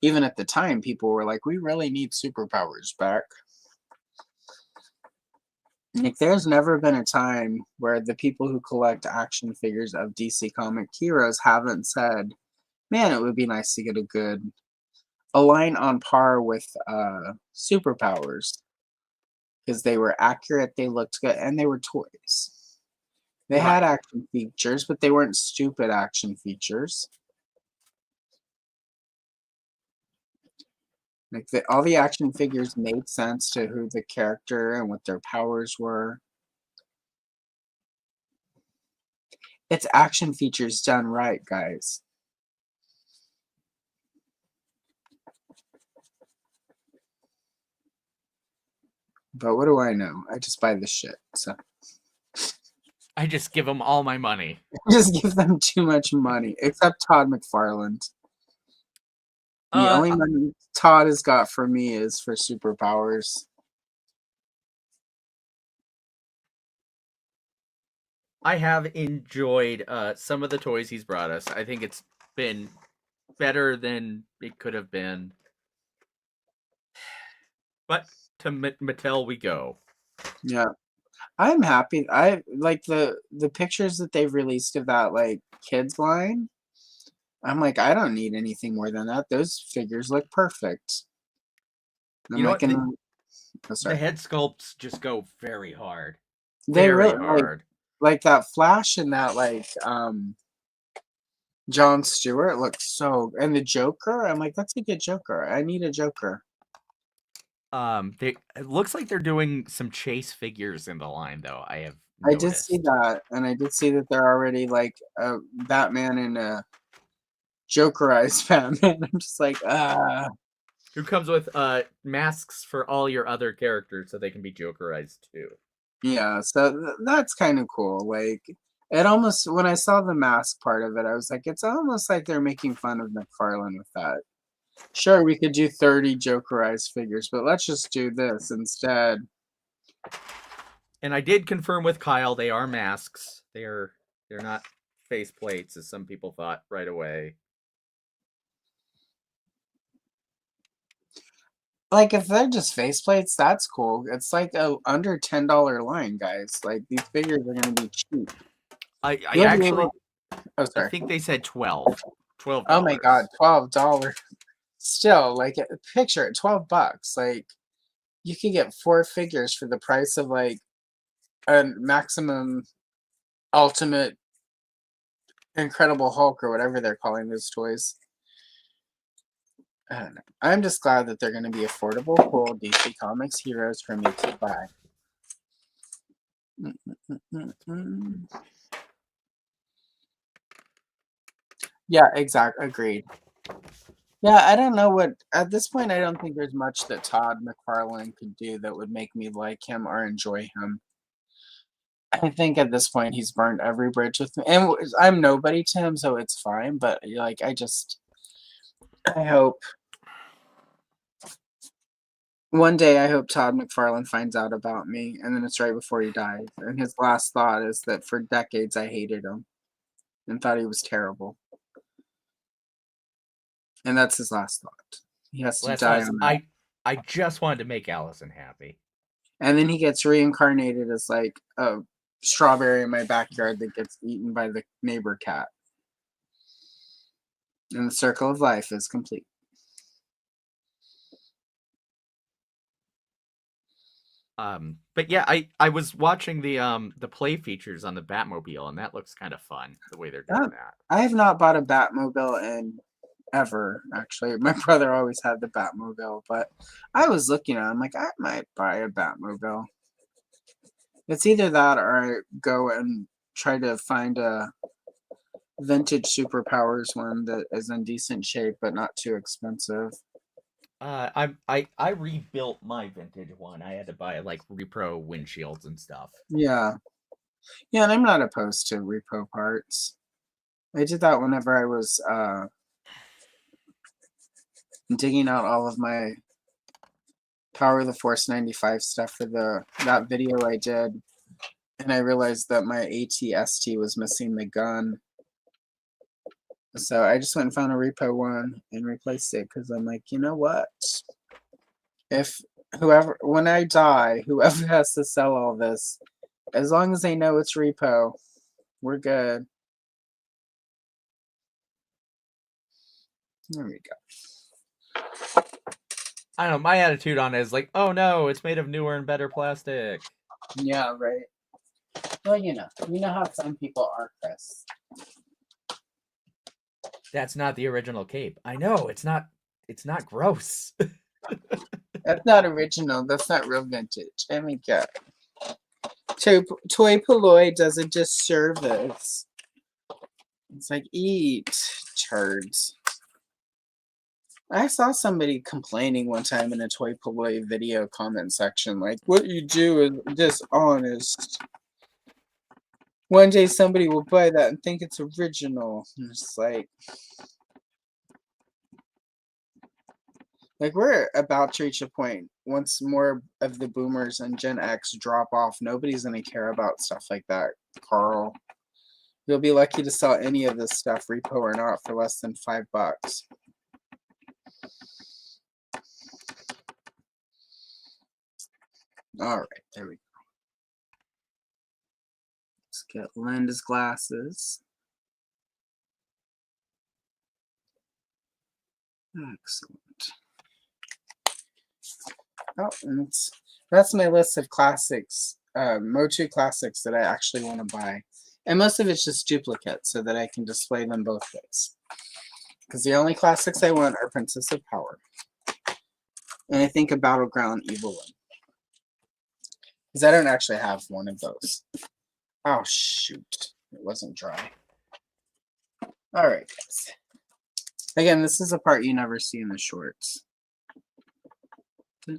even at the time people were like, we really need superpowers back. Like there's never been a time where the people who collect action figures of DC comic heroes haven't said, man, it would be nice to get a line on par with superpowers. Because they were accurate, they looked good, and they were toys. They had Right. action features, but they weren't stupid action features. Like all the action figures made sense to who the character and what their powers were. It's action features done right, guys. But what do I know? I just buy the shit. So I just give them all my money. just give them too much money. Except Todd McFarlane. The only money Todd has got for me is for superpowers. I have enjoyed some of the toys he's brought us. I think it's been better than it could have been. But to Mattel we go. Yeah. I'm happy. I like the pictures that they've released of that like kids line. I'm like, I don't need anything more than that. Those figures look perfect. I'm You know like, what? oh, The sorry. head sculpts just go very hard. They Very really hard. like that Flash and that like John Stewart looks so, and the Joker. I'm like, that's a good Joker. I need a Joker. It looks like they're doing some chase figures in the line though. I have I did see noticed. that, and I did see that they're already like a Batman and a Jokerized Batman. I'm just like, Who comes with masks for all your other characters so they can be Jokerized too. yeah. So that's kind of cool. Like, it almost when I saw the mask part of it, I was like, it's almost like they're making fun of McFarlane with that. Sure, we could do 30 Jokerized figures, but let's just do this instead. And I did confirm with Kyle they are masks. They're not face plates as some people thought right away. Like, if they're just faceplates, that's cool. It's like a under $10 line, guys. Like, these figures are gonna be cheap. I You'll be actually able. Oh, I sorry. think they said $12. Oh my God, $12. Still, like, picture it, $12. Like, you could get 4 figures for the price of like a maximum ultimate Incredible Hulk or whatever they're calling those toys. I don't know. I'm just glad that they're going to be affordable, cool DC Comics heroes for me to buy. Yeah, exactly. Agreed. Yeah, I don't know what at this point. I don't think there's much that Todd McFarlane could do that would make me like him or enjoy him. I think at this point he's burned every bridge with me, and I'm nobody to him, so it's fine. But like, I hope one day Todd McFarlane finds out about me, and then it's right before he dies, and his last thought is that for decades I hated him and thought he was terrible, and that's his last thought. He has to Well, that's die awesome. on that. I just wanted to make Allison happy. And then he gets reincarnated as like a strawberry in my backyard that gets eaten by the neighbor cat. And the circle of life is complete. But yeah, I was watching the play features on the Batmobile, and that looks kind of fun the way they're doing that. I have not bought a Batmobile in ever, actually. My brother always had the Batmobile, but I was looking at it, I'm like, I might buy a Batmobile. It's either that or I go and try to find a vintage superpowers one that is in decent shape but not too expensive. I rebuilt my vintage one. I had to buy like repro windshields and stuff. Yeah. Yeah, and I'm not opposed to repo parts. I did that whenever I was digging out all of my Power of the Force 95 stuff for that video I did, and I realized that my AT-ST was missing the gun. So I just went and found a repo one and replaced it because I'm like, you know what? If when I die, whoever has to sell all this, as long as they know it's repo, we're good. There we go. I don't know. My attitude on it is like, oh no, it's made of newer and better plastic. Yeah, right. Well, you know how some people are, Chris. That's not the original cape. I know it's not. It's not gross. That's not original. That's not real vintage. I mean, yeah. Toy Polloi does a disservice. It's like, eat turds. I saw somebody complaining one time in a Toy Polloi video comment section, like, what you do is dishonest. One day somebody will buy that and think it's original. And it's like we're about to reach a point, once more of the boomers and Gen X drop off, nobody's going to care about stuff like that, Carl. You'll be lucky to sell any of this stuff, repo or not, for less than $5. All right, there we go. Let's get Linda's glasses. Excellent. Oh, and that's my list of classics, Motu classics that I actually want to buy. And most of it's just duplicates so that I can display them both ways. Because the only classics I want are Princess of Power. And I think a Battleground Evil one. Because I don't actually have one of those. Oh, shoot. It wasn't dry. All right, guys. Again, this is a part you never see in the shorts. Or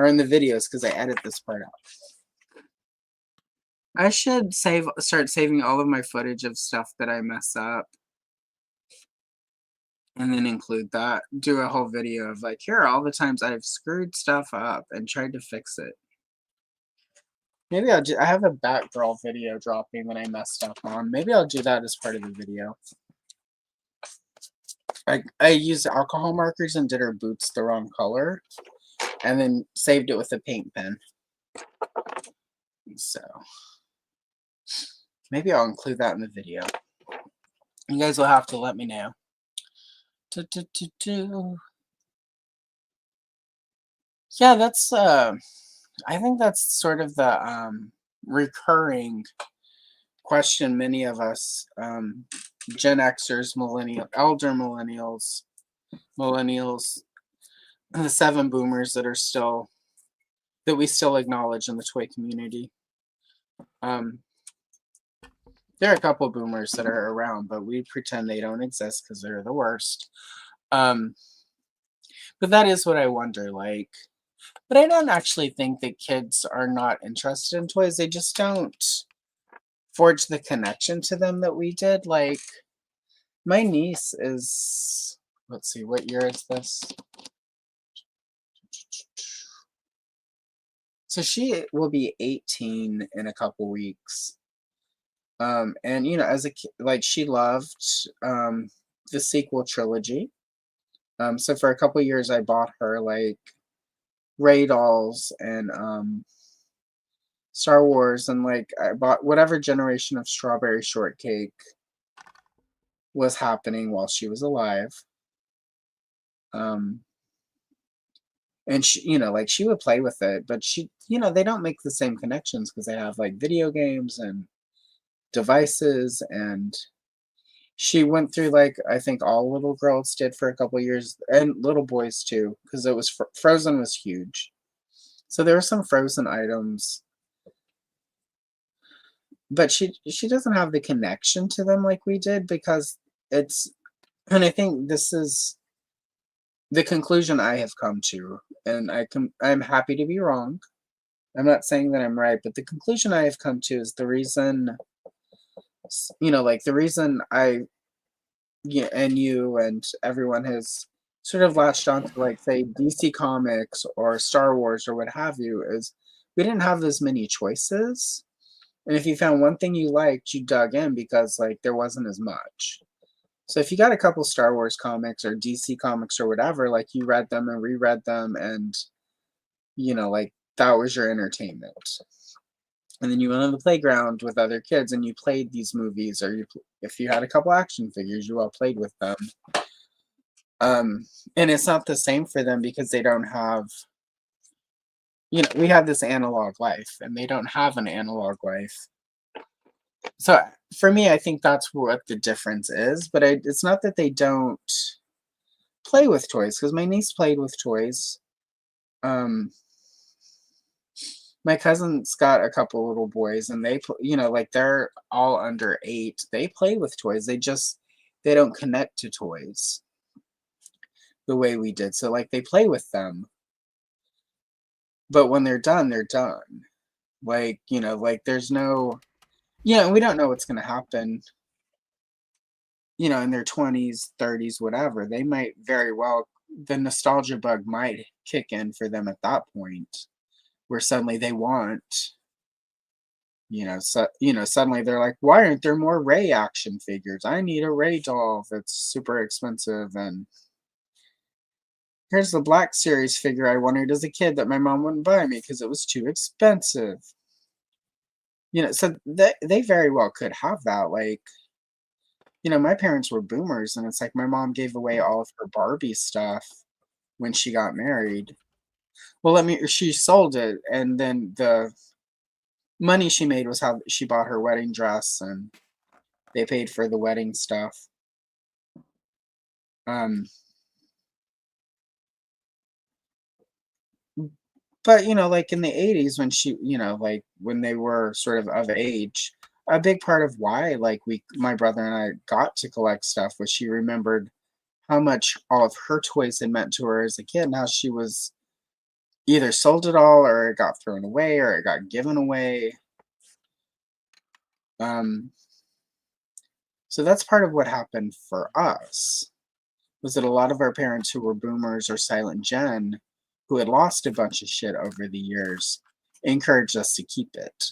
in the videos, because I edit this part out. I should start saving all of my footage of stuff that I mess up. And then include that. Do a whole video of like, here are all the times I've screwed stuff up and tried to fix it. Maybe I have a Batgirl video dropping that I messed up on. Maybe I'll do that as part of the video. I used alcohol markers and did her boots the wrong color. And then saved it with a paint pen. So maybe I'll include that in the video. You guys will have to let me know. Yeah, that's I think that's sort of the recurring question many of us Gen Xers, elder millennials, and the 7 boomers that we still acknowledge in the toy community. There are a couple of boomers that are around, but we pretend they don't exist because they're the worst. But that is what I wonder, like, But I don't actually think that kids are not interested in toys. They just don't forge the connection to them that we did. Like my niece is, let's see, what year is this? So she will be 18 in a couple weeks. And as a kid, like she loved the sequel trilogy. So for a couple years I bought her like Ray dolls and Star Wars, and like I bought whatever generation of strawberry shortcake was happening while she was alive. Um and she, like she would play with it, but they don't make the same connections because they have like video games and devices, and she went through like I think all little girls did for a couple years, and little boys too, because it was Frozen was huge. So there were some Frozen items, but she doesn't have the connection to them like we did because it's and I think this is the conclusion I have come to, and I'm happy to be wrong. I'm not saying that I'm right, but the conclusion I have come to is the reason, like the reason yeah, and you and everyone has sort of latched on to like say DC Comics or Star Wars or what have you is we didn't have as many choices. And if you found one thing you liked, you dug in because like there wasn't as much. So if you got a couple Star Wars comics or DC comics or whatever, like you read them and reread them, and like that was your entertainment. And then you went on the playground with other kids and you played these movies, or if you had a couple action figures, you all played with them. And it's not the same for them because they don't have, we have this analog life and they don't have an analog life. So for me, I think that's what the difference is. But it's not that they don't play with toys, because my niece played with toys. My cousin's got a couple little boys, and they, like they're all under 8. They play with toys. They don't connect to toys the way we did. So like they play with them, but when they're done, they're done. Like, like there's no, we don't know what's going to happen, in their 20s, 30s, whatever. They might very well, the nostalgia bug might kick in for them at that point, where suddenly they want, suddenly they're like, why aren't there more Ray action figures? I need a Ray doll that's super expensive. And here's the Black Series figure I wanted as a kid that my mom wouldn't buy me because it was too expensive. So they very well could have that. Like, my parents were boomers, and it's like my mom gave away all of her Barbie stuff when she got married. Well, she sold it, and then the money she made was how she bought her wedding dress, and they paid for the wedding stuff. But like in the 80s when she, like when they were sort of age, a big part of why like my brother and I got to collect stuff was she remembered how much all of her toys had meant to her as a kid, and how she was either sold it all or it got thrown away or it got given away. So that's part of what happened for us, was that a lot of our parents who were boomers or silent gen, who had lost a bunch of shit over the years, encouraged us to keep it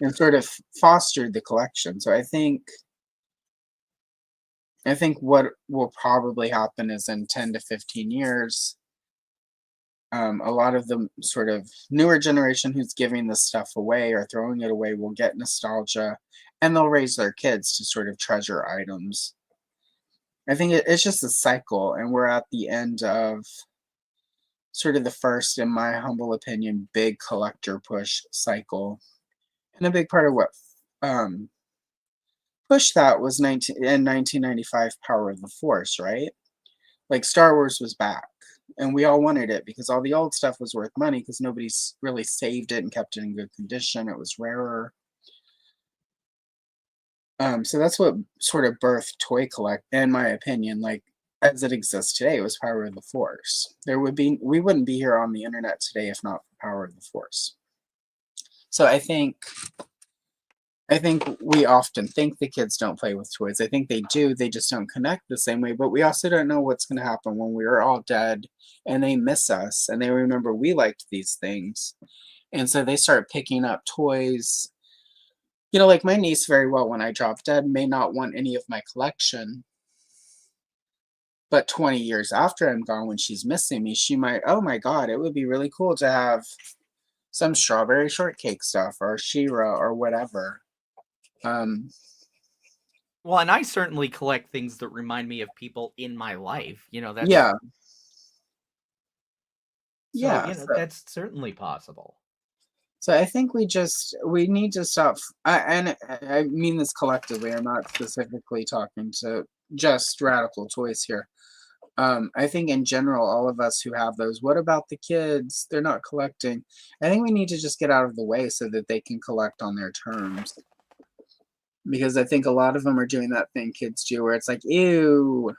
and sort of fostered the collection. So I think what will probably happen is in 10 to 15 years, a lot of the sort of newer generation who's giving this stuff away or throwing it away will get nostalgia, and they'll raise their kids to sort of treasure items. I think it's just a cycle, and we're at the end of sort of the first, in my humble opinion, big collector push cycle. And a big part of what pushed that was in 1995 Power of the Force, right? Like Star Wars was back, and we all wanted it because all the old stuff was worth money because nobody's really saved it and kept it in good condition. It was rarer. So that's what sort of birthed toy collect, in my opinion. Like as it exists today was Power of the Force. We wouldn't be here on the internet today if not for Power of the Force. So I think we often think the kids don't play with toys. I think they do. They just don't connect the same way. But we also don't know what's going to happen when we're all dead and they miss us and they remember we liked these things. And so they start picking up toys. Like my niece very well, when I drop dead, may not want any of my collection. But 20 years after I'm gone, when she's missing me, she might, oh my God, it would be really cool to have some strawberry shortcake stuff or She-Ra or whatever. Well, and I certainly collect things that remind me of people in my life. That's Yeah, so, yeah. that's certainly possible. So I think we need to stop. And I mean this collectively. I'm not specifically talking to just Radical Toys here. I think in general, all of us who have those, what about the kids? They're not collecting. I think we need to just get out of the way so that they can collect on their terms. Because I think a lot of them are doing that thing kids do where it's like, ew,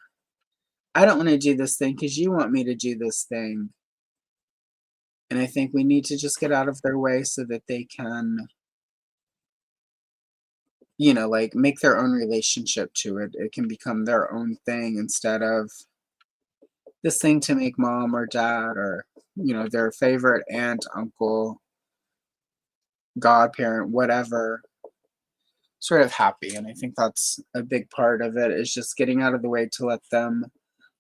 I don't want to do this thing because you want me to do this thing. And I think we need to just get out of their way so that they can, like make their own relationship to it. It can become their own thing instead of this thing to make mom or dad or, their favorite aunt, uncle, godparent, whatever, sort of happy. And I think that's a big part of it is just getting out of the way to let them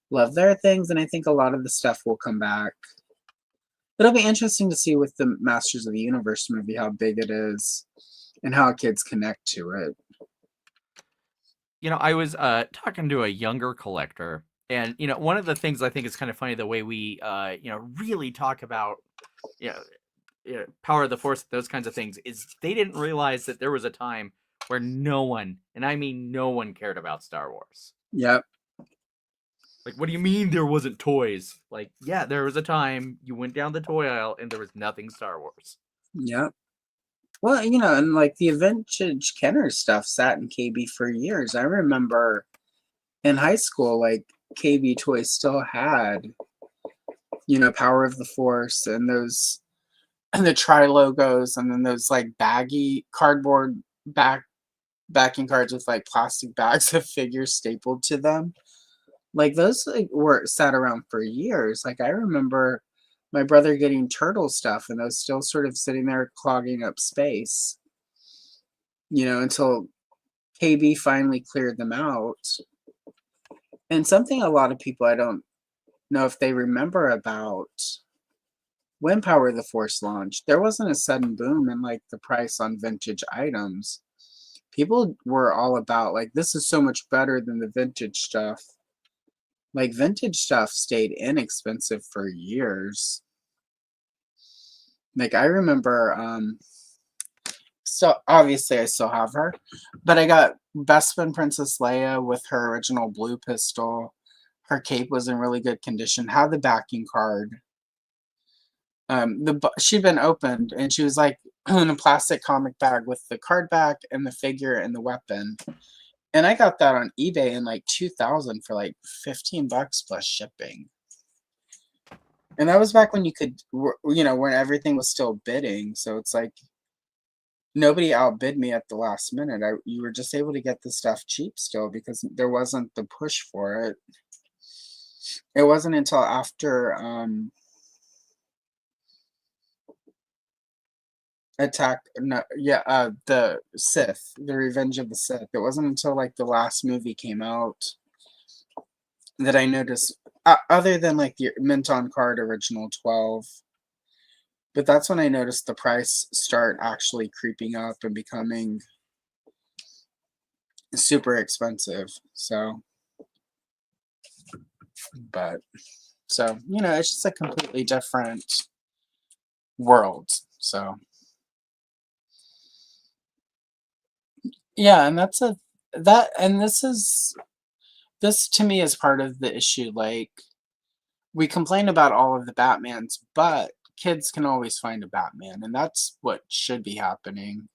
love their things. And I think a lot of the stuff will come back. It'll be interesting to see with the Masters of the Universe movie how big it is and how kids connect to it. I was talking to a younger collector, and one of the things I think is kind of funny the way we really talk about Power of the Force, those kinds of things, is they didn't realize that there was a time where no one, and I mean no one, cared about Star Wars. Yep. Like, what do you mean there wasn't toys? Like, yeah, there was a time you went down the toy aisle and there was nothing Star Wars. Yep. Well, and like the vintage Kenner stuff sat in KB for years. I remember in high school, like KB Toys still had, Power of the Force and those, and the Tri logos, and then those like baggy cardboard backing cards with like plastic bags of figures stapled to them. Like those were sat around for years. Like I remember my brother getting turtle stuff and those still sort of sitting there clogging up space, until KB finally cleared them out. And something a lot of people, I don't know if they remember about when Power of the Force launched, there wasn't a sudden boom in like the price on vintage items. People were all about like, this is so much better than the vintage stuff. Like vintage stuff stayed inexpensive for years. Like I remember, so obviously I still have her, but I got Bespin Princess Leia with her original blue pistol. Her cape was in really good condition, had the backing card. She'd been opened and she was like in a plastic comic bag with the card back and the figure and the weapon. And I got that on eBay in like 2000 for like $15 plus shipping. And that was back when you could, when everything was still bidding. So it's like nobody outbid me at the last minute. You were just able to get the stuff cheap still because there wasn't the push for it. It wasn't until after the Sith, the Revenge of the Sith. It wasn't until like the last movie came out that I noticed, other than like the mint on card original 12, but that's when I noticed the price start actually creeping up and becoming super expensive. So, it's just a completely different world. So, yeah, and this to me is part of the issue. Like, we complain about all of the Batmans, but kids can always find a Batman, and that's what should be happening.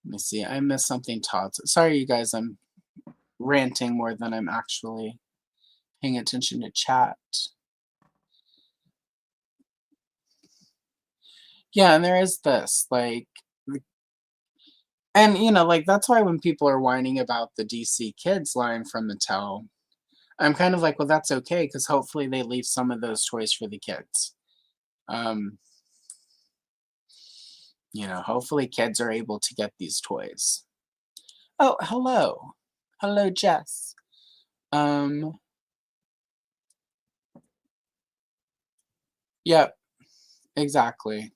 Let me see. I missed something, Todd. Sorry, you guys. I'm ranting more than I'm actually paying attention to chat. Yeah, and there is this, like, and like that's why when people are whining about the DC Kids line from Mattel, I'm kind of like, well, that's okay because hopefully they leave some of those toys for the kids. Um, hopefully kids are able to get these toys. Oh, hello. Hello, Jess. Um, yep, exactly.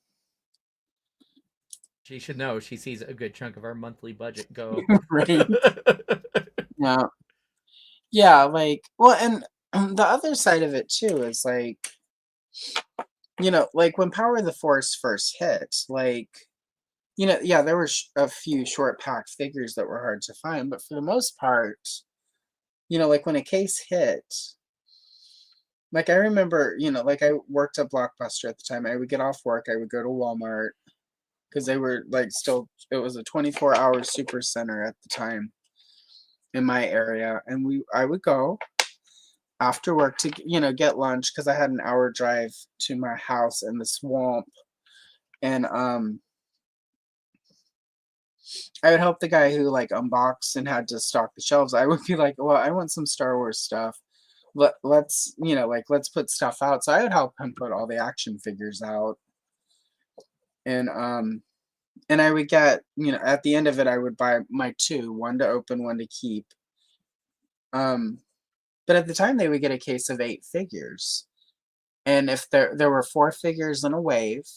She should know. She sees a good chunk of our monthly budget go. Right. Yeah. Yeah, like, well, and the other side of it too is like, like when Power of the Force first hit, like, yeah, there were a few short pack figures that were hard to find, but for the most part, like when a case hit, like I remember, like I worked at Blockbuster at the time. I would get off work, I would go to Walmart because they were like still, it was a 24-hour super center at the time in my area, and I would go after work to get lunch because I had an hour drive to my house in the swamp, and I would help the guy who like unboxed and had to stock the shelves. I would be like, well, I want some Star Wars stuff. Let's let's put stuff out. So I would help him put all the action figures out, and I would get at the end of it I would buy my two, one to open, one to keep. But at the time they would get a case of 8 figures. And if there were 4 figures in a wave,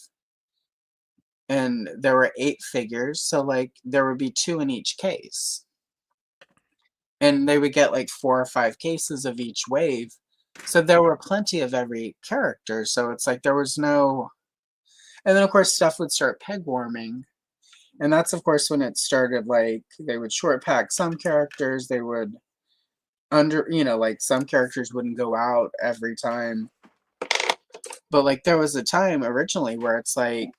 and there were 8 figures, so like there would be 2 in each case. And they would get like 4 or 5 cases of each wave. So there were plenty of every character. So it's like there was no, and then of course stuff would start peg warming. And that's of course when it started, like they would short pack some characters, they would like some characters wouldn't go out every time. But like there was a time originally where it's like,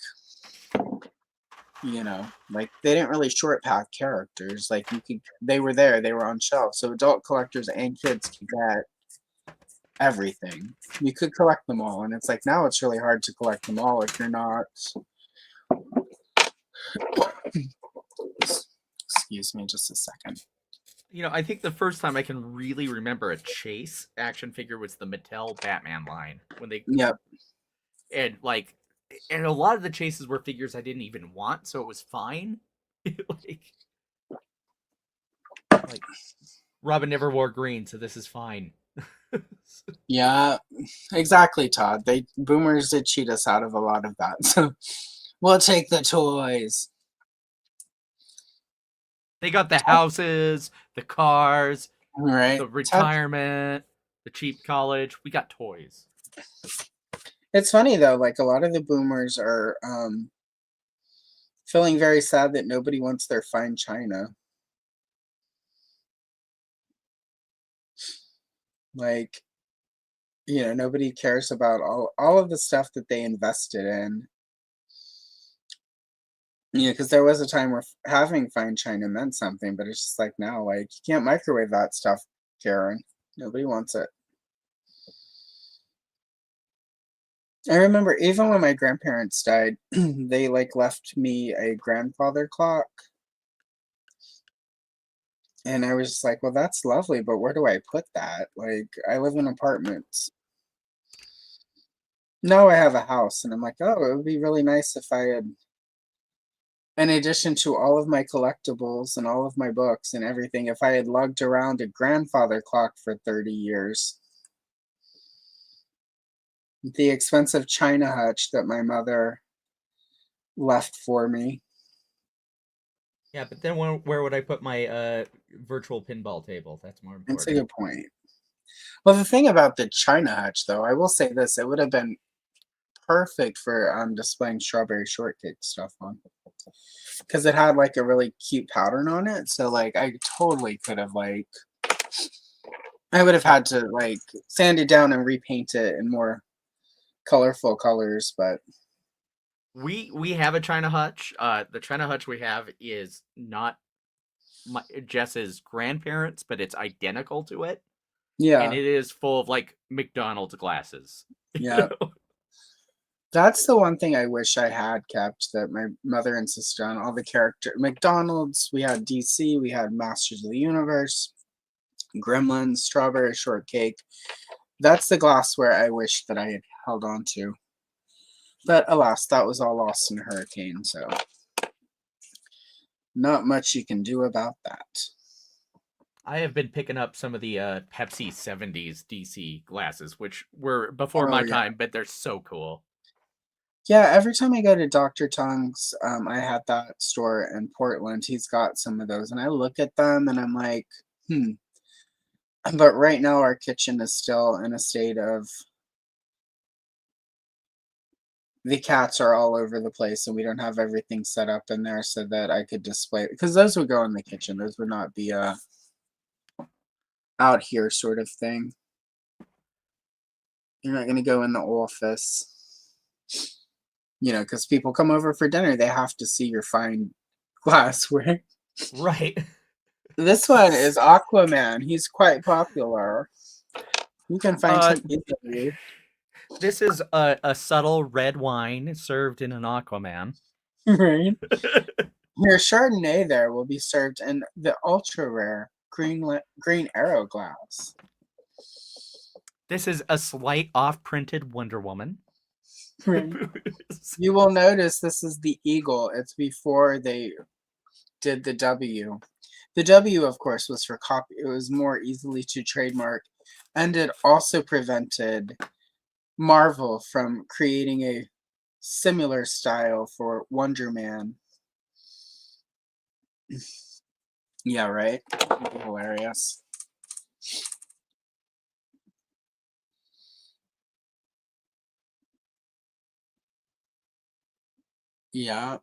like they didn't really short pack characters. Like they were there, they were on shelf. So adult collectors and kids could get everything. You could collect them all. And it's like now it's really hard to collect them all if you're not. Excuse me just a second. I think the first time I can really remember a Chase action figure was the Mattel Batman line when they. Yep. And like, and a lot of the Chases were figures I didn't even want, so it was fine. like Robin never wore green, so this is fine. Yeah, exactly, Todd. Boomers did cheat us out of a lot of that. So we'll take the toys. They got the houses, the cars, right? The retirement, the cheap college. We got toys. It's funny though, like a lot of the boomers are feeling very sad that nobody wants their fine china. Like, nobody cares about all of the stuff that they invested in. Because there was a time where having fine china meant something, but it's just like now, like you can't microwave that stuff, Karen. Nobody wants it. I remember even when my grandparents died, they like left me a grandfather clock. And I was just like, well, that's lovely, but where do I put that? Like, I live in apartments. No, I have a house. And I'm like, oh, it would be really nice if I had, in addition to all of my collectibles and all of my books and everything, if I had lugged around a grandfather clock for 30 years. The expensive china hutch that my mother left for me. Yeah, but then where would I put my virtual pinball table? That's more important. That's a good point. Well, the thing about the china hutch, though, I will say this: it would have been perfect for displaying strawberry shortcake stuff on, because it had like a really cute pattern on it. So like, I totally could have like, I would have had to like sand it down and repaint it in more colorful colors, but We have a China hutch. The China hutch we have is not Jess's grandparents, but it's identical to it, and Yeah, it is full of like McDonald's glasses. yeah. That's the one thing I wish I had kept that my mother insisted on. All the character McDonald's, we had DC, we had Masters of the Universe, Gremlins, Strawberry Shortcake. That's the glassware I wish that I had held on to. But alas, that was all lost in a hurricane, so not much you can do about that. I have been picking up some of the Pepsi 70s DC glasses, which were before Oh my yeah. time, but they're so cool. Yeah, every time I go to Dr. Tongue's, I had that store in Portland. He's got some of those, and I look at them and I'm like, hmm. But right now, our kitchen is still in a state of the cats are all over the place, and we don't have everything set up in there so that I could display it. Because those would go in the kitchen. Those would not be a out here sort of thing. You're not going to go in the office. You know, because people come over for dinner, they have to see your fine glassware. Right. This one is Aquaman. He's quite popular. You can find him easily. This is a subtle red wine served in an Aquaman. Right? Your Chardonnay there will be served in the ultra rare green arrow glass. This is a slight off-printed Wonder Woman. Right. You will notice this is the eagle. It's before they did the W. The W, of course, was for copy. It was more easily to trademark, and it also prevented Marvel from creating a similar style for Wonder Man. Yeah, right? Hilarious. Yeah.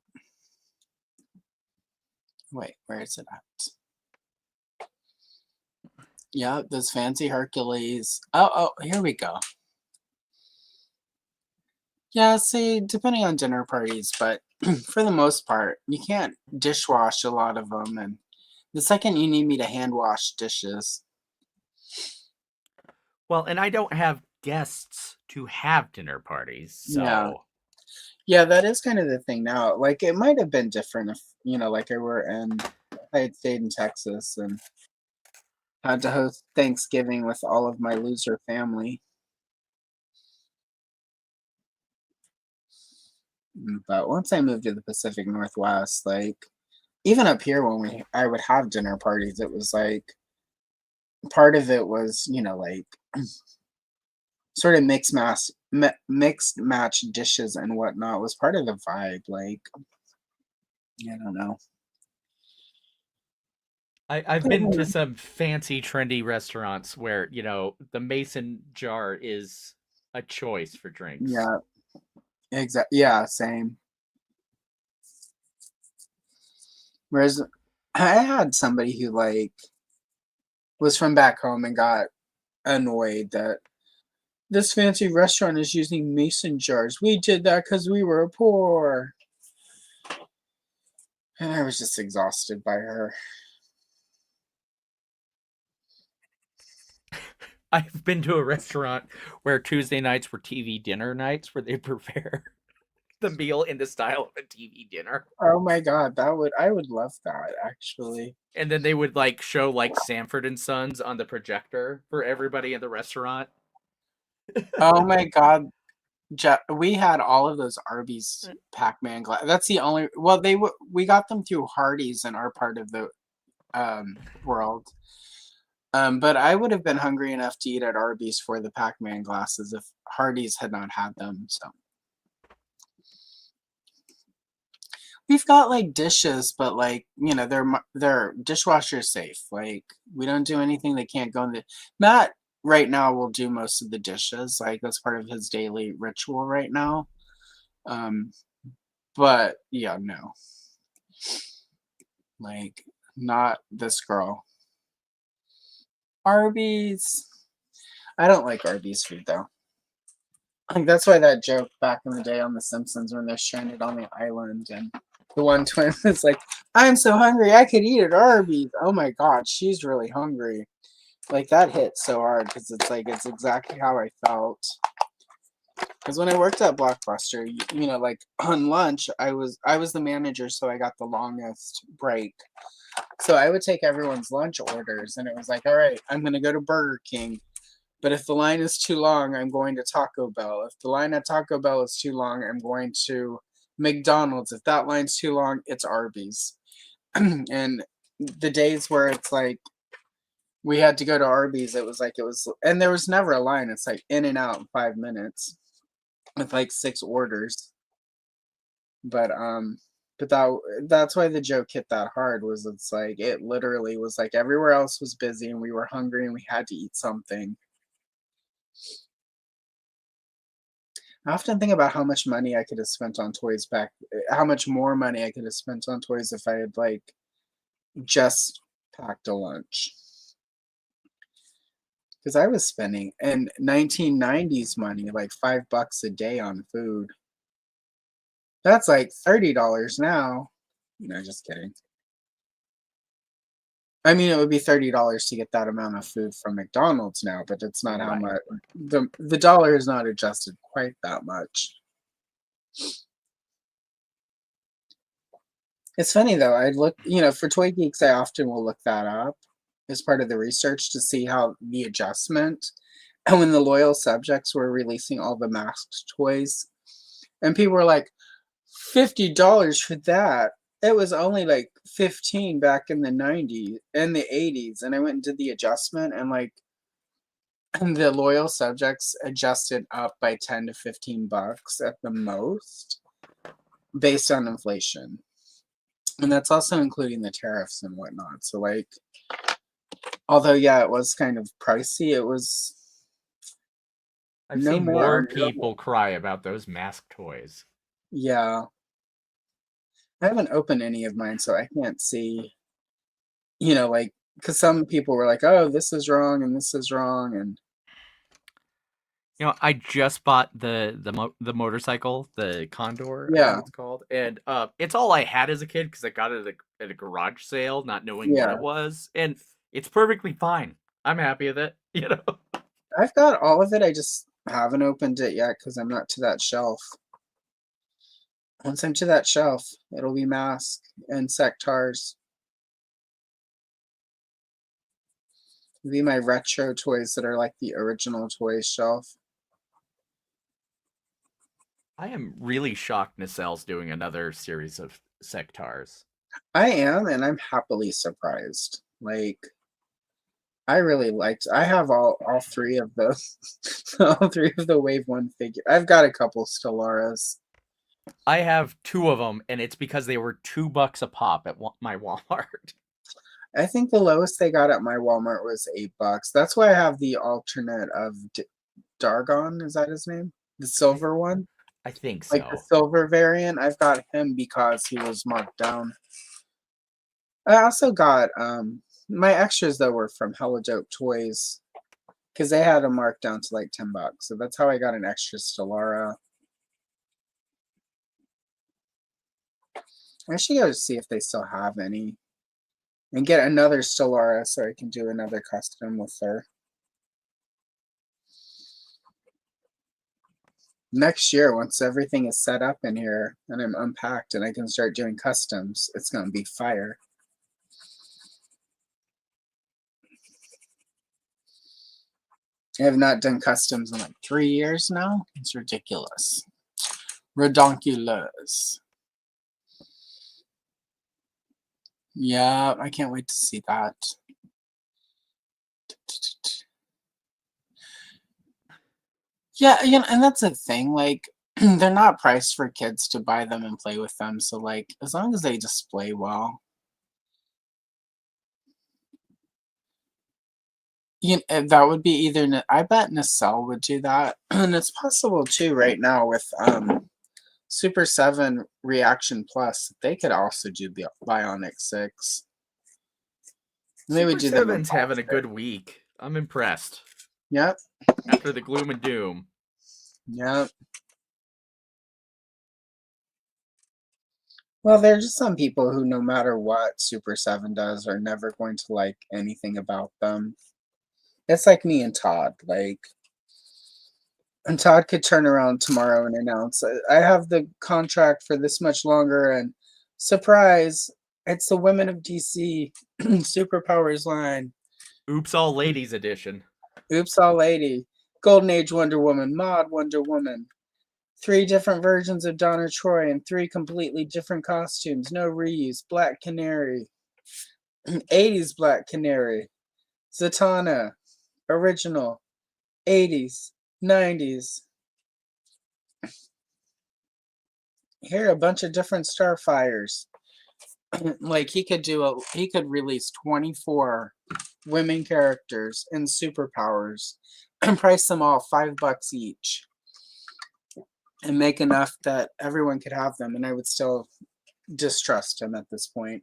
Wait, where is it at? Yeah, those fancy Hercules. Oh, here we go. Yeah, see, depending on dinner parties, but for the most part, you can't dishwash a lot of them, and the second you need me to hand wash dishes. Well, and I don't have guests to have dinner parties, Yeah. so Yeah, that is kind of the thing now. Like, it might have been different if, you know, like I had stayed in Texas and had to host Thanksgiving with all of my loser family. But once I moved to the Pacific Northwest, like, even up here when I would have dinner parties, it was like part of it was, you know, like sort of mixed match dishes and whatnot was part of the vibe. Like, I don't know. I've been to some fancy, trendy restaurants where, you know, the mason jar is a choice for drinks. Yeah, exactly. Yeah, same. Whereas I had somebody who like was from back home and got annoyed that this fancy restaurant is using mason jars. We did that because we were poor. And I was just exhausted by her. I've been to a restaurant where Tuesday nights were TV dinner nights where they prepare the meal in the style of a TV dinner. Oh my god, I would love that actually. And then they would like show like Sanford and Sons on the projector for everybody in the restaurant. Oh my god, we had all of those Arby's Pac-Man glass. That's the only. Well, we got them through Hardee's in our part of the world. But I would have been hungry enough to eat at Arby's for the Pac-Man glasses if Hardee's had not had them. So we've got like dishes, but like you know they're dishwasher safe. Like we don't do anything that can't go in the. Matt right now will do most of the dishes. Like that's part of his daily ritual right now. Um, but yeah, no, like not this girl. Arby's. I don't like Arby's food though. Like that's why that joke back in the day on The Simpsons when they're stranded on the island and the one twin is like, "I'm so hungry, I could eat at Arby's." Oh my god, she's really hungry. Like that hit so hard because it's like it's exactly how I felt. Because when I worked at Blockbuster, you know, like on lunch, I was the manager, so I got the longest break. So I would take everyone's lunch orders, and it was like, all right, I'm gonna go to Burger King. But if the line is too long, I'm going to Taco Bell. If the line at Taco Bell is too long, I'm going to McDonald's. If that line's too long, it's Arby's. And the days where it's like we had to go to Arby's, it was like it was, and there was never a line. It's like in and out in 5 minutes with like 6 orders. But but that's why the joke hit that hard was it's like it literally was like everywhere else was busy and we were hungry and we had to eat something. I often think about how much money I could have spent on toys back, how much more money I could have spent on toys if I had like just packed a lunch. Because I was spending in 1990s money like $5 a day on food. That's like $30 now. No, just kidding. I mean, it would be $30 to get that amount of food from McDonald's now, but it's not how Right. much the dollar is not adjusted quite that much. It's funny though. I look, you know, for Toy Geeks, I often will look that up as part of the research to see how the adjustment. And when the loyal subjects were releasing all the masked toys, and people were like, $50 for that. It was only like 15 back in the 90s and the 80s. And I went and did the adjustment and like and the loyal subjects adjusted up by 10 to $15 at the most based on inflation. And that's also including the tariffs and whatnot. So like although yeah, it was kind of pricey, it was I've no seen more more unreal. people cry about those mask toys. Yeah. I haven't opened any of mine, so I can't see, you know, like because some people were like, "Oh, this is wrong and this is wrong," and You know, I just bought the motorcycle, the Condor, I think yeah, it's called, and it's all I had as a kid because I got it at a garage sale, not knowing what yeah. it was, and it's perfectly fine. I'm happy with it. You know, I've got all of it. I just haven't opened it yet because I'm not to that shelf. Once I'm to that shelf, it'll be Mask and Sectars. It'll be my retro toys that are like the original toys shelf. I am really shocked Nacelle's doing another series of Sectars. I am, and I'm happily surprised. Like I really liked. I have all three of those, all three of the Wave One figure. I've got a couple Stellaras. I have 2 of them, and it's because they were $2 a pop at my Walmart. I think the lowest they got at my Walmart was $8. That's why I have the alternate of Dargon. Is that his name? The silver one, I think like the so. silver variant. I've got him because he was marked down. I also got my extras though were from Hella Dope Toys because they had them marked down to like $10. So that's how I got an extra Stellara. I should go to see if they still have any and get another Stellara so I can do another custom with her. Next year, once everything is set up in here and I'm unpacked and I can start doing customs, it's going to be fire. I have not done customs in like 3 years now. It's ridiculous. Redonkulous. Yeah, I can't wait to see that. Yeah, you know, and that's the thing. Like, they're not priced for kids to buy them and play with them. So, like, as long as they display well, that would be either. I bet Nacelle would do that, and it's possible too. Right now with Super 7 Reaction Plus, they could also do the Bionic 6. They would Super do them in 7's having a plastic. good week. I'm impressed. Yep. After the gloom and doom. Yep. Well, there's just some people who, no matter what Super 7 does, are never going to like anything about them. It's like me and Todd. Like, and Todd could turn around tomorrow and announce, I have the contract for this much longer, and surprise, it's the Women of DC Superpowers line. Oops, all ladies edition. Oops, all lady. Golden Age Wonder Woman, Mod Wonder Woman. 3 different versions of Donna Troy in 3 completely different costumes. No reuse. Black Canary. 80s Black Canary. Zatanna. Original. 80s. 90s. Here, a bunch of different Starfires. Like he could release 24 women characters and superpowers and price them all $5 each and make enough that everyone could have them, and I would still distrust him at this point.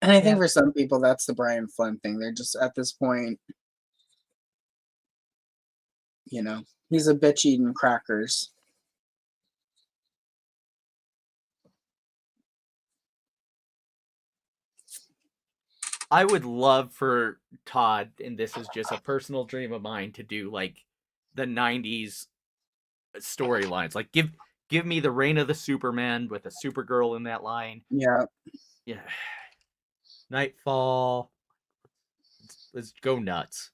And I think Yeah. for some people that's the Brian Flynn thing. They're just at this point, he's a bitch eating crackers. I would love for Todd, and this is just a personal dream of mine, to do like the 90s storylines. Like give me the Reign of the Superman with a Supergirl in that line. Yeah. Yeah. Nightfall. Let's go nuts.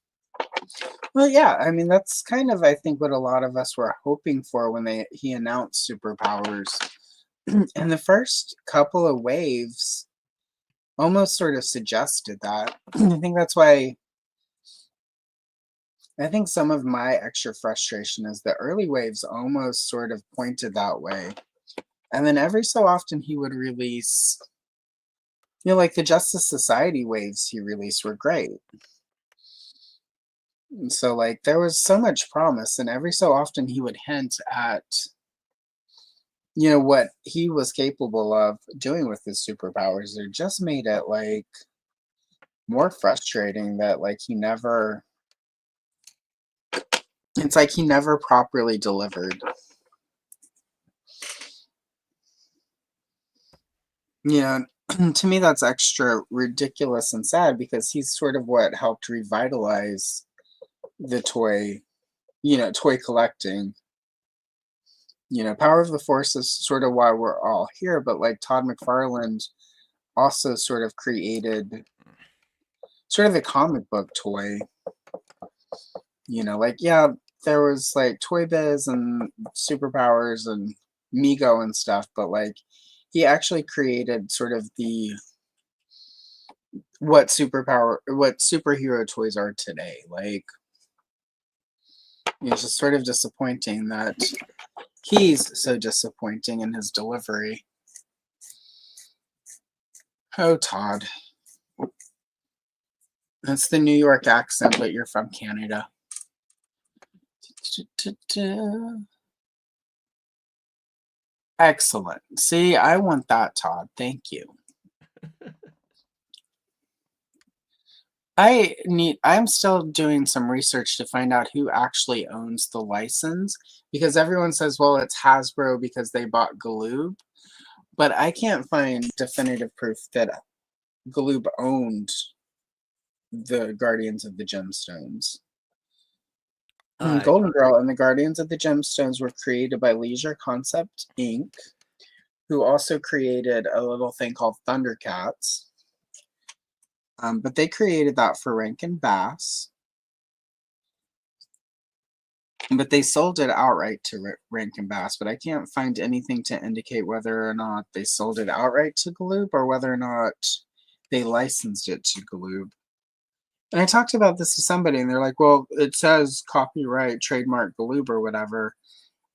Well, yeah, I mean that's kind of I think what a lot of us were hoping for when he announced superpowers. And the first couple of waves almost sort of suggested that. I think that's why I think some of my extra frustration is the early waves almost sort of pointed that way. And then every so often he would release, like the Justice Society waves he released were great. And so like there was so much promise, and every so often he would hint at what he was capable of doing with his superpowers. It just made it like more frustrating that like it's like he never properly delivered. To me that's extra ridiculous and sad because he's sort of what helped revitalize the toy collecting. Power of the Force is sort of why we're all here, but like Todd McFarlane also sort of created sort of the comic book toy. Like, yeah, there was like Toy Biz and Superpowers and Mego and stuff, but like he actually created sort of what superhero toys are today. Like, it's just sort of disappointing that he's so disappointing in his delivery. Oh, Todd. That's the New York accent, but you're from Canada. Excellent. See, I want that, Todd. Thank you. I'm still doing some research to find out who actually owns the license, because everyone says, well, it's Hasbro because they bought Galoob, but I can't find definitive proof that Galoob owned the Guardians of the Gemstones. Golden Girl and the Guardians of the Gemstones were created by Leisure Concept Inc., who also created a little thing called Thundercats. But they created that for Rankin Bass. But they sold it outright to Rankin Bass, but I can't find anything to indicate whether or not they sold it outright to Galoob or whether or not they licensed it to Galoob. And I talked about this to somebody, and they're like, well, it says copyright, trademark Galoob or whatever.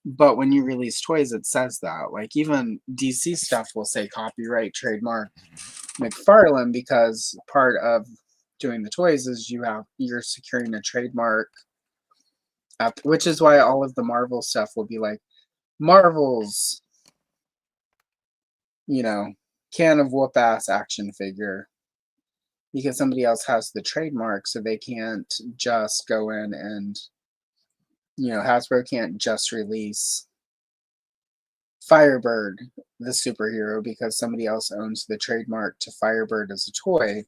But when you release toys, it says that. Like, even DC stuff will say copyright, trademark McFarlane, because part of doing the toys is you're securing a trademark up, which is why all of the Marvel stuff will be like Marvel's, can of whoop ass action figure, because somebody else has the trademark, so they can't just go in and Hasbro can't just release Firebird, the superhero, because somebody else owns the trademark to Firebird as a toy.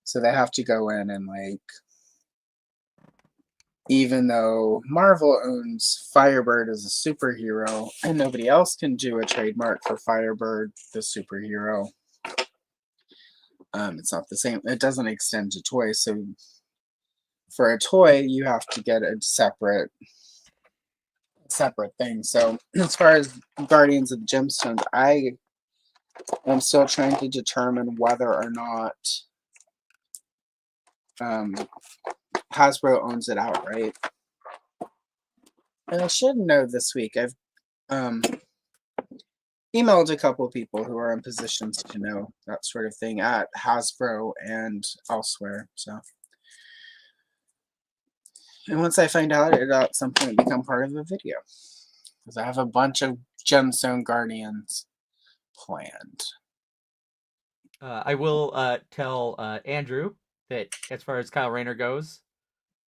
So they have to go in and, like, even though Marvel owns Firebird as a superhero and nobody else can do a trademark for Firebird, the superhero, it's not the same. It doesn't extend to toys. So for a toy, you have to get a separate thing. So as far as Guardians of the Gemstones, I am still trying to determine whether or not Hasbro owns it outright. And I should know this week. I've emailed a couple of people who are in positions to know that sort of thing at Hasbro and elsewhere. So, and once I find out, it'll at some point become part of the video, because I have a bunch of Gemstone Guardians planned. I will tell Andrew that as far as Kyle Rayner goes,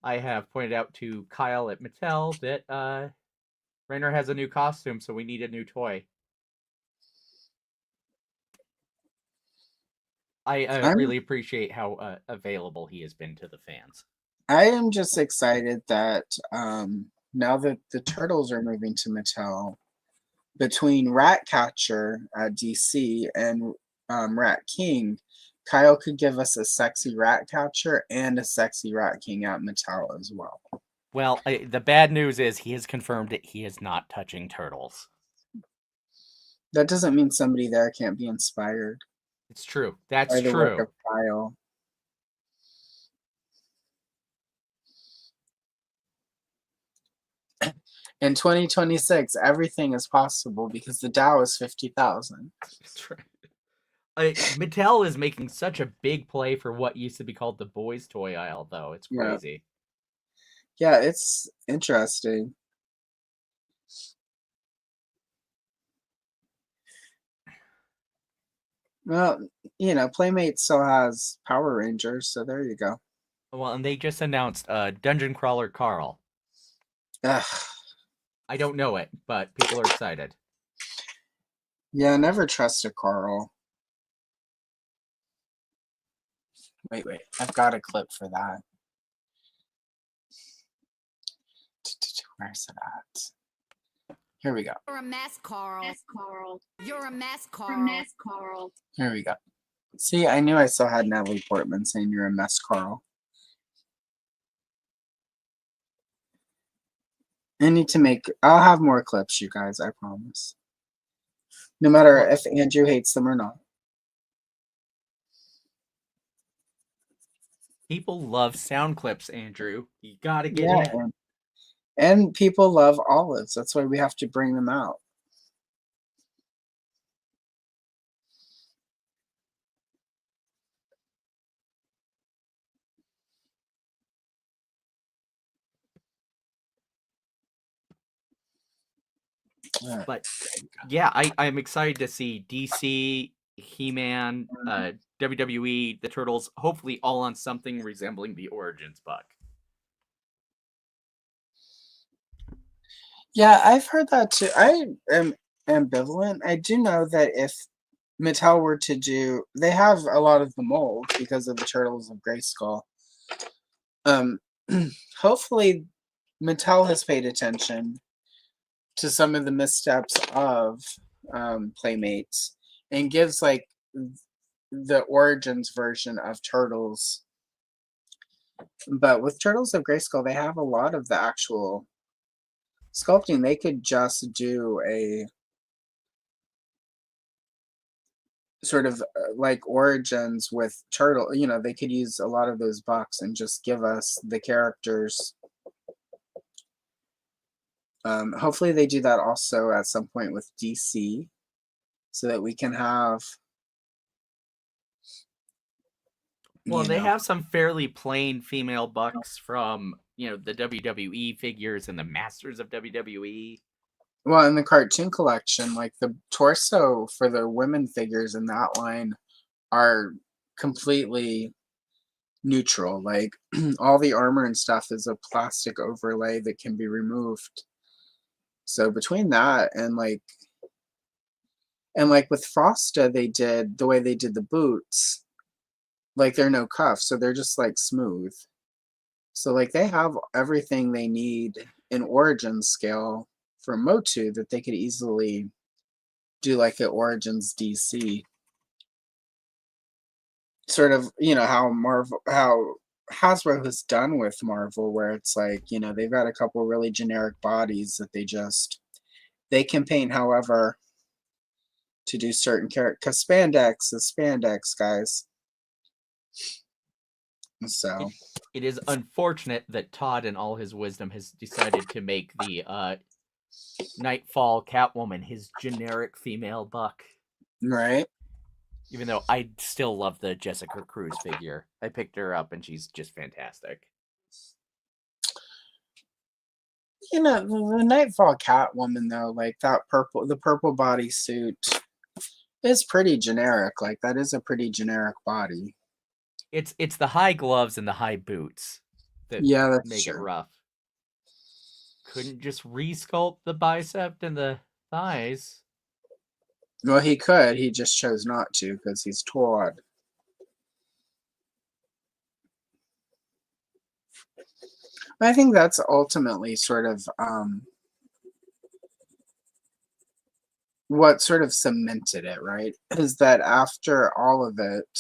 I have pointed out to Kyle at Mattel that Rayner has a new costume, so we need a new toy. I really appreciate how available he has been to the fans. I am just excited that now that the Turtles are moving to Mattel, between Ratcatcher at DC and Rat King, Kyle could give us a sexy Ratcatcher and a sexy Rat King at Mattel as well. Well, the bad news is he has confirmed that he is not touching Turtles. That doesn't mean somebody there can't be inspired. It's true. That's by the true. Work of Kyle. In 2026, everything is possible because the Dow is 50,000. That's right. Mattel is making such a big play for what used to be called the boys' toy aisle, though. It's crazy. Yeah, it's interesting. Well, Playmates still has Power Rangers, so there you go. Well, and they just announced Dungeon Crawler Carl. Ugh. I don't know it, but people are excited. Yeah, never trust a Carl. Wait. I've got a clip for that. Where's it at? Here we go. You're a mess, Carl. You're a mess, Carl. Here we go. See, I knew I still had Natalie Portman saying you're a mess, Carl. I'll have more clips, you guys, I promise. No matter if Andrew hates them or not. People love sound clips, Andrew. You gotta get in. And people love olives. That's why we have to bring them out. But yeah, I'm excited to see DC, He-Man, WWE, the Turtles, hopefully all on something resembling the Origins book. Yeah, I've heard that too. I am ambivalent. I do know that if Mattel were to do, they have a lot of the molds because of the Turtles of Grayskull. Hopefully Mattel has paid attention to some of the missteps of Playmates and gives like the Origins version of Turtles. But with Turtles of Grayskull, they have a lot of the actual sculpting. They could just do a sort of like Origins with Turtle. They could use a lot of those bucks and just give us the characters. Hopefully they do that also at some point with DC, so that we can have. Well, they have some fairly plain female bucks from the WWE figures and the Masters of WWE. Well, in the cartoon collection, like the torso for the women figures in that line are completely neutral. Like all the armor and stuff is a plastic overlay that can be removed. So between that and like with Frosta, they did the way they did the boots, like they're no cuffs, so they're just like smooth. So like they have everything they need in origin scale for Motu that they could easily do like an Origins DC. Sort of, how Hasbro has done with Marvel, where it's like, they've got a couple really generic bodies that they can paint however to do certain character, because spandex is spandex, guys. So It is unfortunate that Todd, in all his wisdom, has decided to make the Nightfall Catwoman his generic female buck. right. Even though I still love the Jessica Cruz figure. I picked her up and she's just fantastic. The Nightfall Catwoman though, like the purple bodysuit is pretty generic. Like that is a pretty generic body. It's the high gloves and the high boots that That's make true. it rough. Couldn't just resculpt the bicep and the thighs. Well, he could. He just chose not to because he's Todd. I think that's ultimately sort of what sort of cemented it, right? Is that after all of it,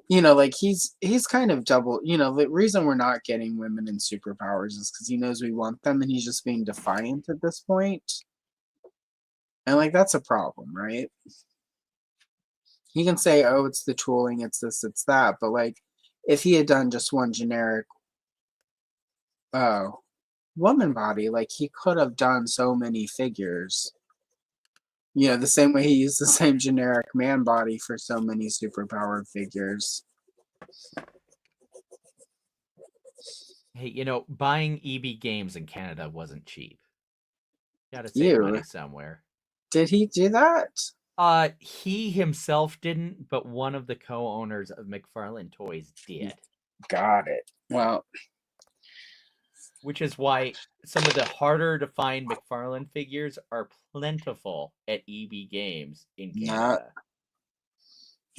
like he's kind of double. The reason we're not getting women in superpowers is because he knows we want them, and he's just being defiant at this point. And like that's a problem, right? He can say, "Oh, it's the tooling, it's this, it's that," but like if he had done just one generic woman body, like he could have done so many figures. The same way he used the same generic man body for so many superpowered figures. Hey, buying EB games in Canada wasn't cheap. Gotta save money somewhere. Did he do that? He himself didn't, but one of the co-owners of McFarlane Toys did. Got it. Well, which is why some of the harder to find McFarlane figures are plentiful at EB Games in Canada.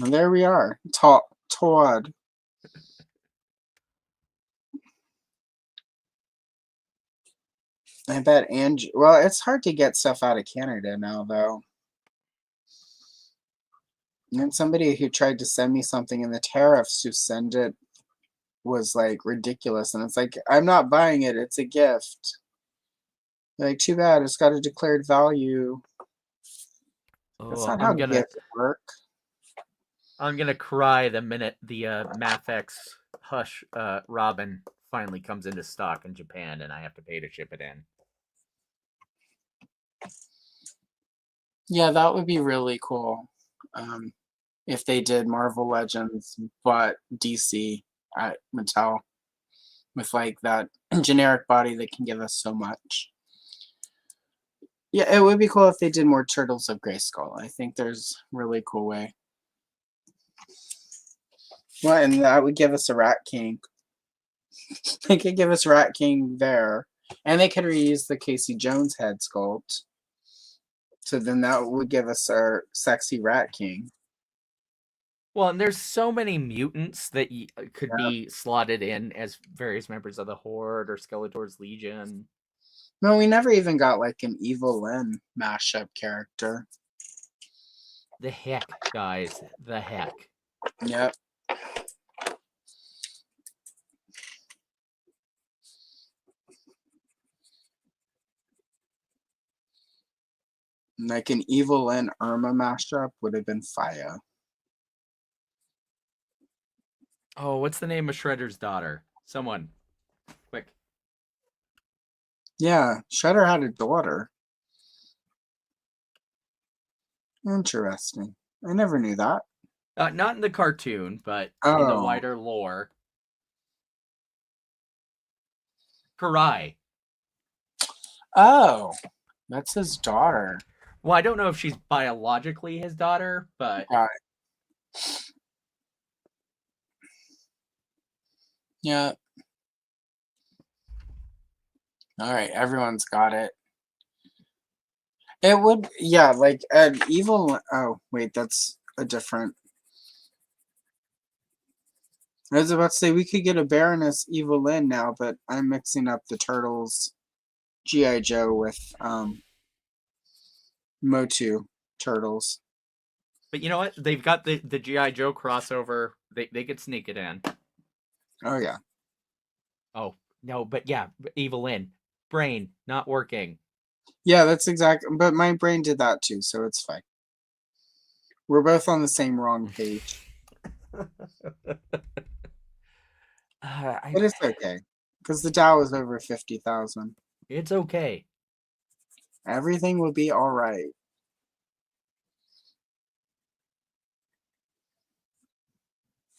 And there we are. Todd. I bet well, it's hard to get stuff out of Canada now, though. And somebody who tried to send me something, and the tariffs to send it was like ridiculous. And it's like, I'm not buying it. It's a gift. Like, too bad. It's got a declared value. That's not how gifts work. I'm gonna cry the minute the Mafex Hush Robin finally comes into stock in Japan, and I have to pay to ship it in. Yeah, that would be really cool. If they did Marvel Legends, but DC at Mattel with like that generic body that can give us so much. Yeah, it would be cool if they did more Turtles of Grayskull. I think there's a really cool way. Well, and that would give us a Rat King. They could give us Rat King there. And they could reuse the Casey Jones head sculpt. So then that would give us our sexy Rat King. Well, and there's so many mutants that could be slotted in as various members of the Horde or Skeletor's Legion. No, we never even got like an Evil Lyn mashup character. The heck, guys. The heck. Yep. Like an Evil Lyn Irma mashup would have been fire. Oh, what's the name of Shredder's daughter? Someone. Quick. Yeah, Shredder had a daughter. Interesting. I never knew that. Not in the cartoon, but in the wider lore. Karai. Oh, that's his daughter. Well, I don't know if she's biologically his daughter, but... Yeah. All right, everyone's got it. It would, yeah, like an evil. Oh, wait, that's a different. I was about to say we could get a Baroness Evelyn now, but I'm mixing up the Turtles GI Joe with Motu Turtles. But you know what? They've got the GI Joe crossover. They could sneak it in. Oh yeah, Oh no, but yeah, Evelyn, brain not working. yeah, that's exact. But my brain did that too, so it's fine. We're both on the same wrong page, but it's okay because the Dow is over 50,000. It's okay. Everything will be all right.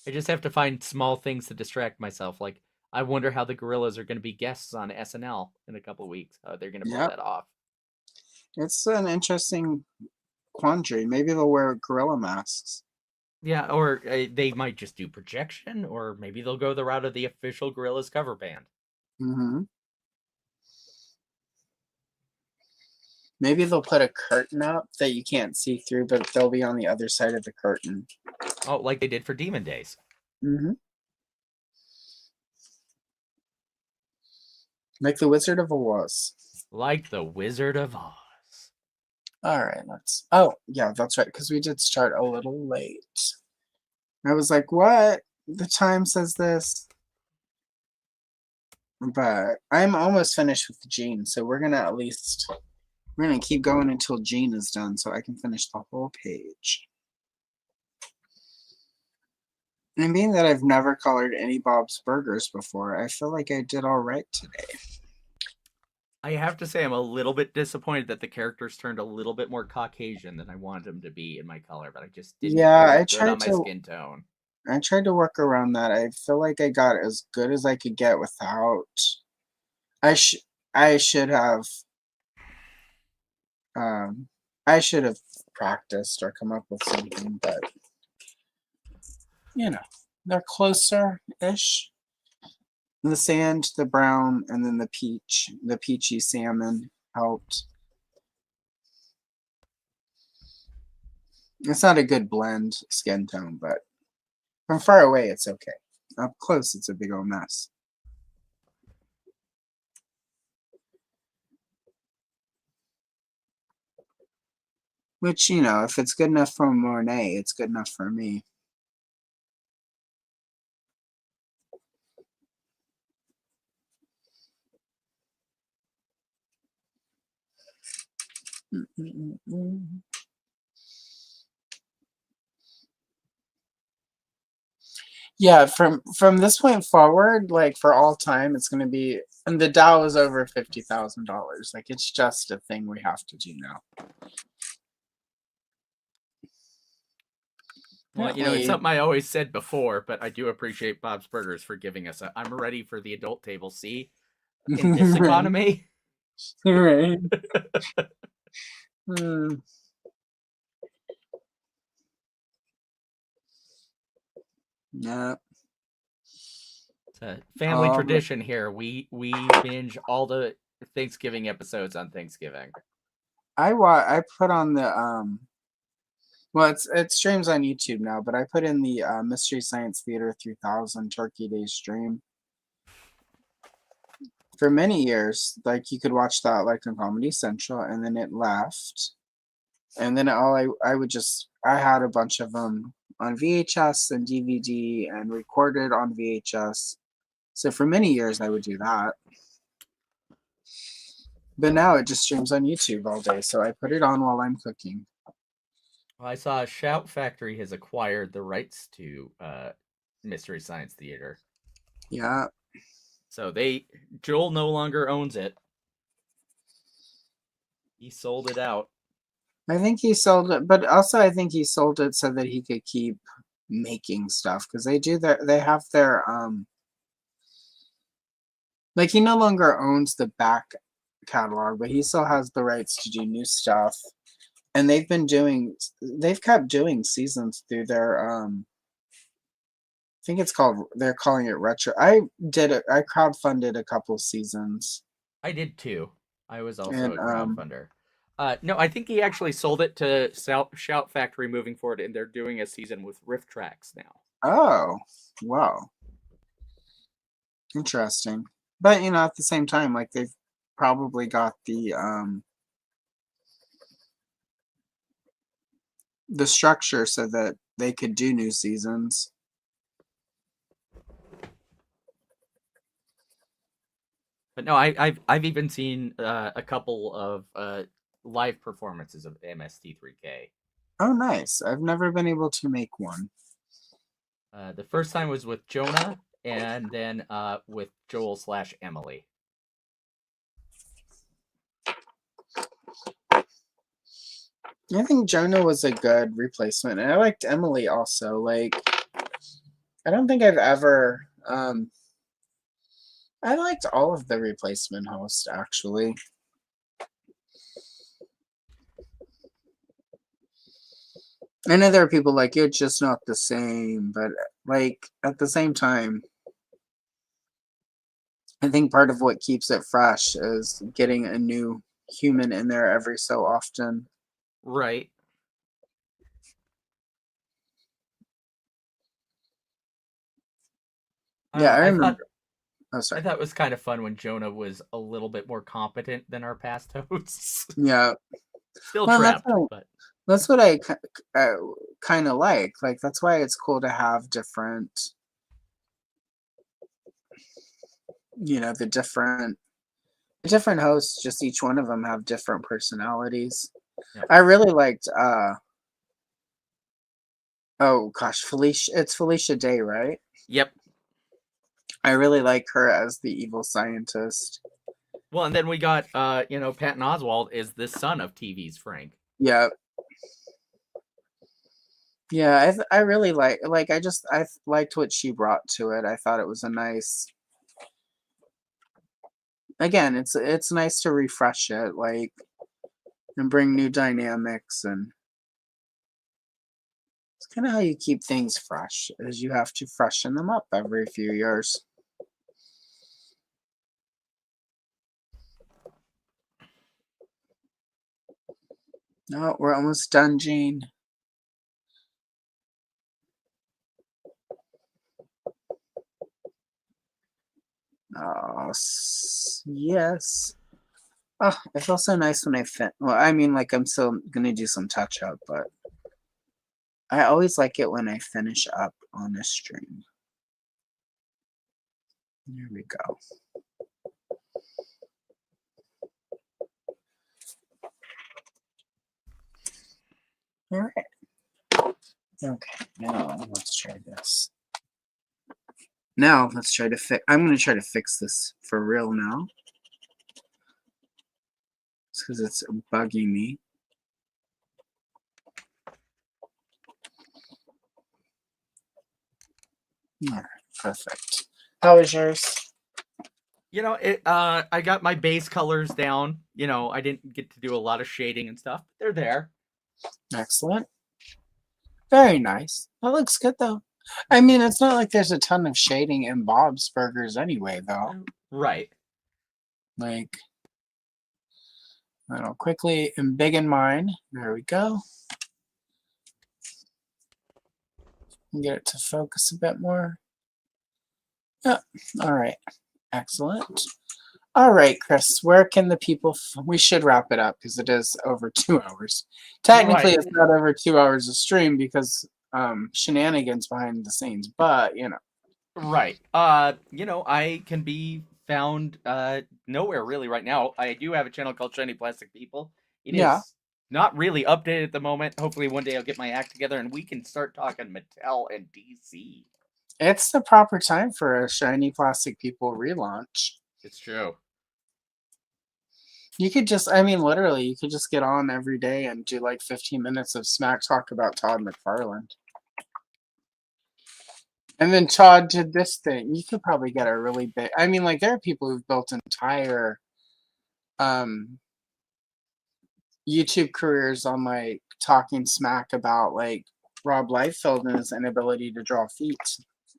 I just have to find small things to distract myself. Like, I wonder how the Gorillas are going to be guests on SNL in a couple weeks. How they're going to pull Yep, that off. it's an interesting quandary. Maybe they'll wear gorilla masks. Yeah, or they might just do projection, or maybe they'll go the route of the official Gorillas cover band. Mm-hmm. Maybe they'll put a curtain up that you can't see through, but they'll be on the other side of the curtain. Oh, like they did for Demon Days. Mm-hmm. Like the Wizard of Oz. Like the Wizard of Oz. All right, let's. Oh, yeah, that's right, because we did start a little late. I was like, what? The time says this. But I'm almost finished with Gene, so we're going to at least. We're going to keep going until Gene is done so I can finish the whole page. And being that I've never colored any Bob's Burgers before, I feel like I did all right today. I have to say, I'm a little bit disappointed that the characters turned a little bit more Caucasian than I wanted them to be in my color, but I just didn't Yeah, feel I good tried on my to. skin tone. I tried to work around that. I feel like I got as good as I could get without. I sh I should have um I should have practiced or come up with something, but you know, they're closer-ish. The sand, the brown, and then the peachy salmon helped. It's not a good blend skin tone, but from far away it's okay. Up close it's a big old mess. Which, you know, if it's good enough for Monet, it's good enough for me. Yeah, from this point forward, like for all time, it's gonna be, and the Dow is over $50,000. Like it's just a thing we have to do now. Well, you know, it's something I always said before, but I do appreciate Bob's Burgers for giving us I'm ready for the adult table C in this economy. Right. Hmm. Yeah. It's a family tradition here. We binge all the Thanksgiving episodes on Thanksgiving. I put on the well, it streams on YouTube now, but I put in the Mystery Science Theater 3000 Turkey Day stream. For many years, like you could watch that like on Comedy Central, and then it left. And then I would just I had a bunch of them on VHS and DVD and recorded on VHS. So for many years I would do that. But now it just streams on YouTube all day, so I put it on while I'm cooking. Well, I saw Shout Factory has acquired the rights to Mystery Science Theater. Yeah. So Joel no longer owns it. He sold it out. I think he sold it, but also I think he sold it so that he could keep making stuff because they have their like he no longer owns the back catalog, but he still has the rights to do new stuff. And they've kept doing seasons through their think it's called. They're calling it retro. I did it. I crowdfunded a couple seasons, I did too. I was also and a crowdfunder. No, I think he actually sold it to Shout Factory moving forward, and they're doing a season with riff tracks now. oh, wow, interesting. But at the same time, like they've probably got the structure so that they could do new seasons. But no, I've even seen a couple of live performances of MST3K. Oh, nice. I've never been able to make one. The first time was with Jonah, and then with Joel/Emily. I think Jonah was a good replacement, and I liked Emily also. Like, I don't think I've ever. I liked all of the replacement hosts actually. I know there are people like it's just not the same, but like at the same time, I think part of what keeps it fresh is getting a new human in there every so often. Right. Yeah, I I thought remember. Oh, I sorry. thought it was kind of fun when Jonah was a little bit more competent than our past hosts. Yeah. Still Well, trapped, but that's what I kind of like. Like that's why it's cool to have different, the different hosts. Just each one of them have different personalities. yep. I really liked. Oh gosh, Felicia. It's Felicia Day, right? Yep. I really like her as the evil scientist. Well, and then we got Patton Oswalt is the son of TV's Frank. Yeah. Yeah, I really I liked what she brought to it. I thought it was a nice. Again, it's nice to refresh it, like, and bring new dynamics, and it's kind of how you keep things fresh, is you have to freshen them up every few years. No, we're almost done, Gene. Oh, yes. Oh, it feels so nice when I fit. Well, I mean, like, I'm still gonna do some touch up, but I always like it when I finish up on a stream. There we go. All right. Okay, now let's try this. Now let's try to fix. I'm going to try to fix this for real now. It's because it's bugging me. All right, perfect. How is yours? I got my base colors down. I didn't get to do a lot of shading and stuff. They're there. Excellent. Very nice. That looks good though. I mean, it's not like there's a ton of shading in Bob's Burgers anyway, though. Right. Like, I'll quickly embiggen mine. There we go. Get it to focus a bit more. Yeah. All right. Excellent. All right, Chris, where can the people? We should wrap it up because it is over 2 hours. Technically, Right. it's not over 2 hours of stream because shenanigans behind the scenes, but Right. I can be found nowhere really right now. I do have a channel called Shiny Plastic People. It yeah, is not really updated at the moment. Hopefully one day I'll get my act together and we can start talking Mattel and DC. it's the proper time for a Shiny Plastic People relaunch. It's true. You could just, I mean, literally, you could just get on every day and do like 15 minutes of smack talk about Todd McFarlane. And then Todd did this thing. You could probably get a really big. I mean, like there are people who've built entire YouTube careers on like talking smack about like Rob Liefeld and his inability to draw feet.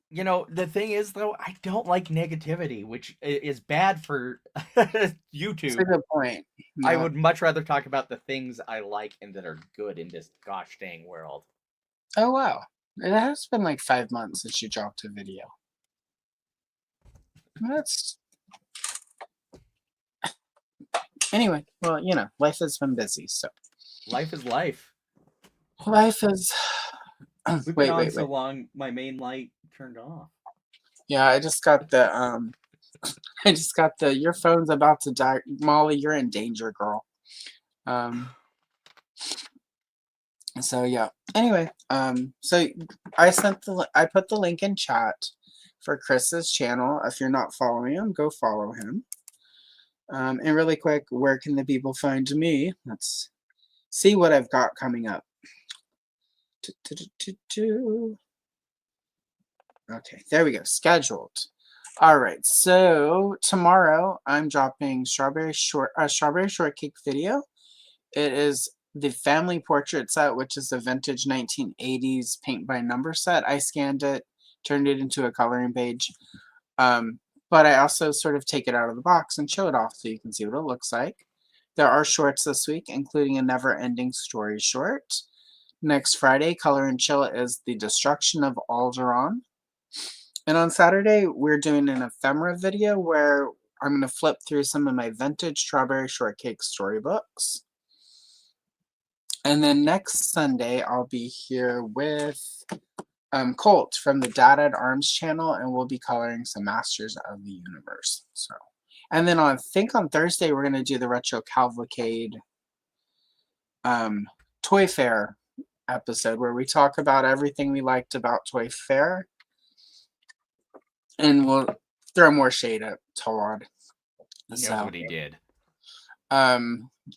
You know, the thing is, though, I don't like negativity, which is bad for That's a YouTube. good point. I Yeah. would much rather talk about the things I like and that are good in this gosh dang world. Oh wow. It has been like 5 months since you dropped a video. That's anyway. Well, you know, life has been busy, so Life is life. life is. We've been on Wait. so long, my main light turned off. Yeah, I just got the I just got the your phone's about to die. Molly, you're in danger, girl. Um so yeah. Anyway, so I put the link in chat for Chris's channel. If you're not following him, go follow him. And really quick, where can the people find me? Let's see what I've got coming up. Okay, there we go. Scheduled. All right, so tomorrow I'm dropping strawberry shortcake video. It is the family portrait set, which is a vintage 1980s paint by number set. I scanned it, turned it into a coloring page, but I also sort of take it out of the box and show it off so you can see what it looks like. There are shorts this week, including a never-ending story short. Next Friday, Color and Chill is the destruction of Alderaan. And on Saturday, we're doing an ephemera video where I'm going to flip through some of my vintage strawberry shortcake storybooks. And then next Sunday, I'll be here with Colt from the Dad at Arms channel, and we'll be coloring some Masters of the Universe. So, and then I think on Thursday, we're going to do the Retro Cavalcade Toy Fair episode where we talk about everything we liked about Toy Fair. And we'll throw more shade at Todd. He knows what he did.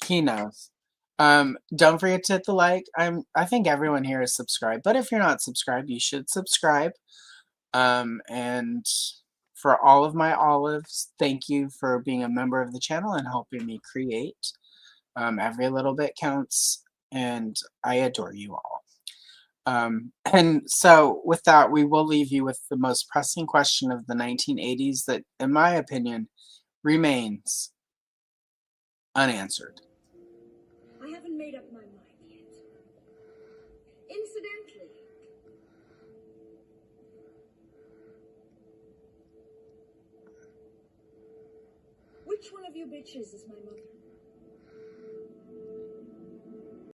He knows. Don't forget to hit the like. I think everyone here is subscribed, but if you're not subscribed, you should subscribe. And for all of my olives, thank you for being a member of the channel and helping me create. Every little bit counts, and I adore you all. And so with that, we will leave you with the most pressing question of the 1980s that, in my opinion, remains unanswered. I haven't made up my mind yet. Incidentally, which one of you bitches is my mother?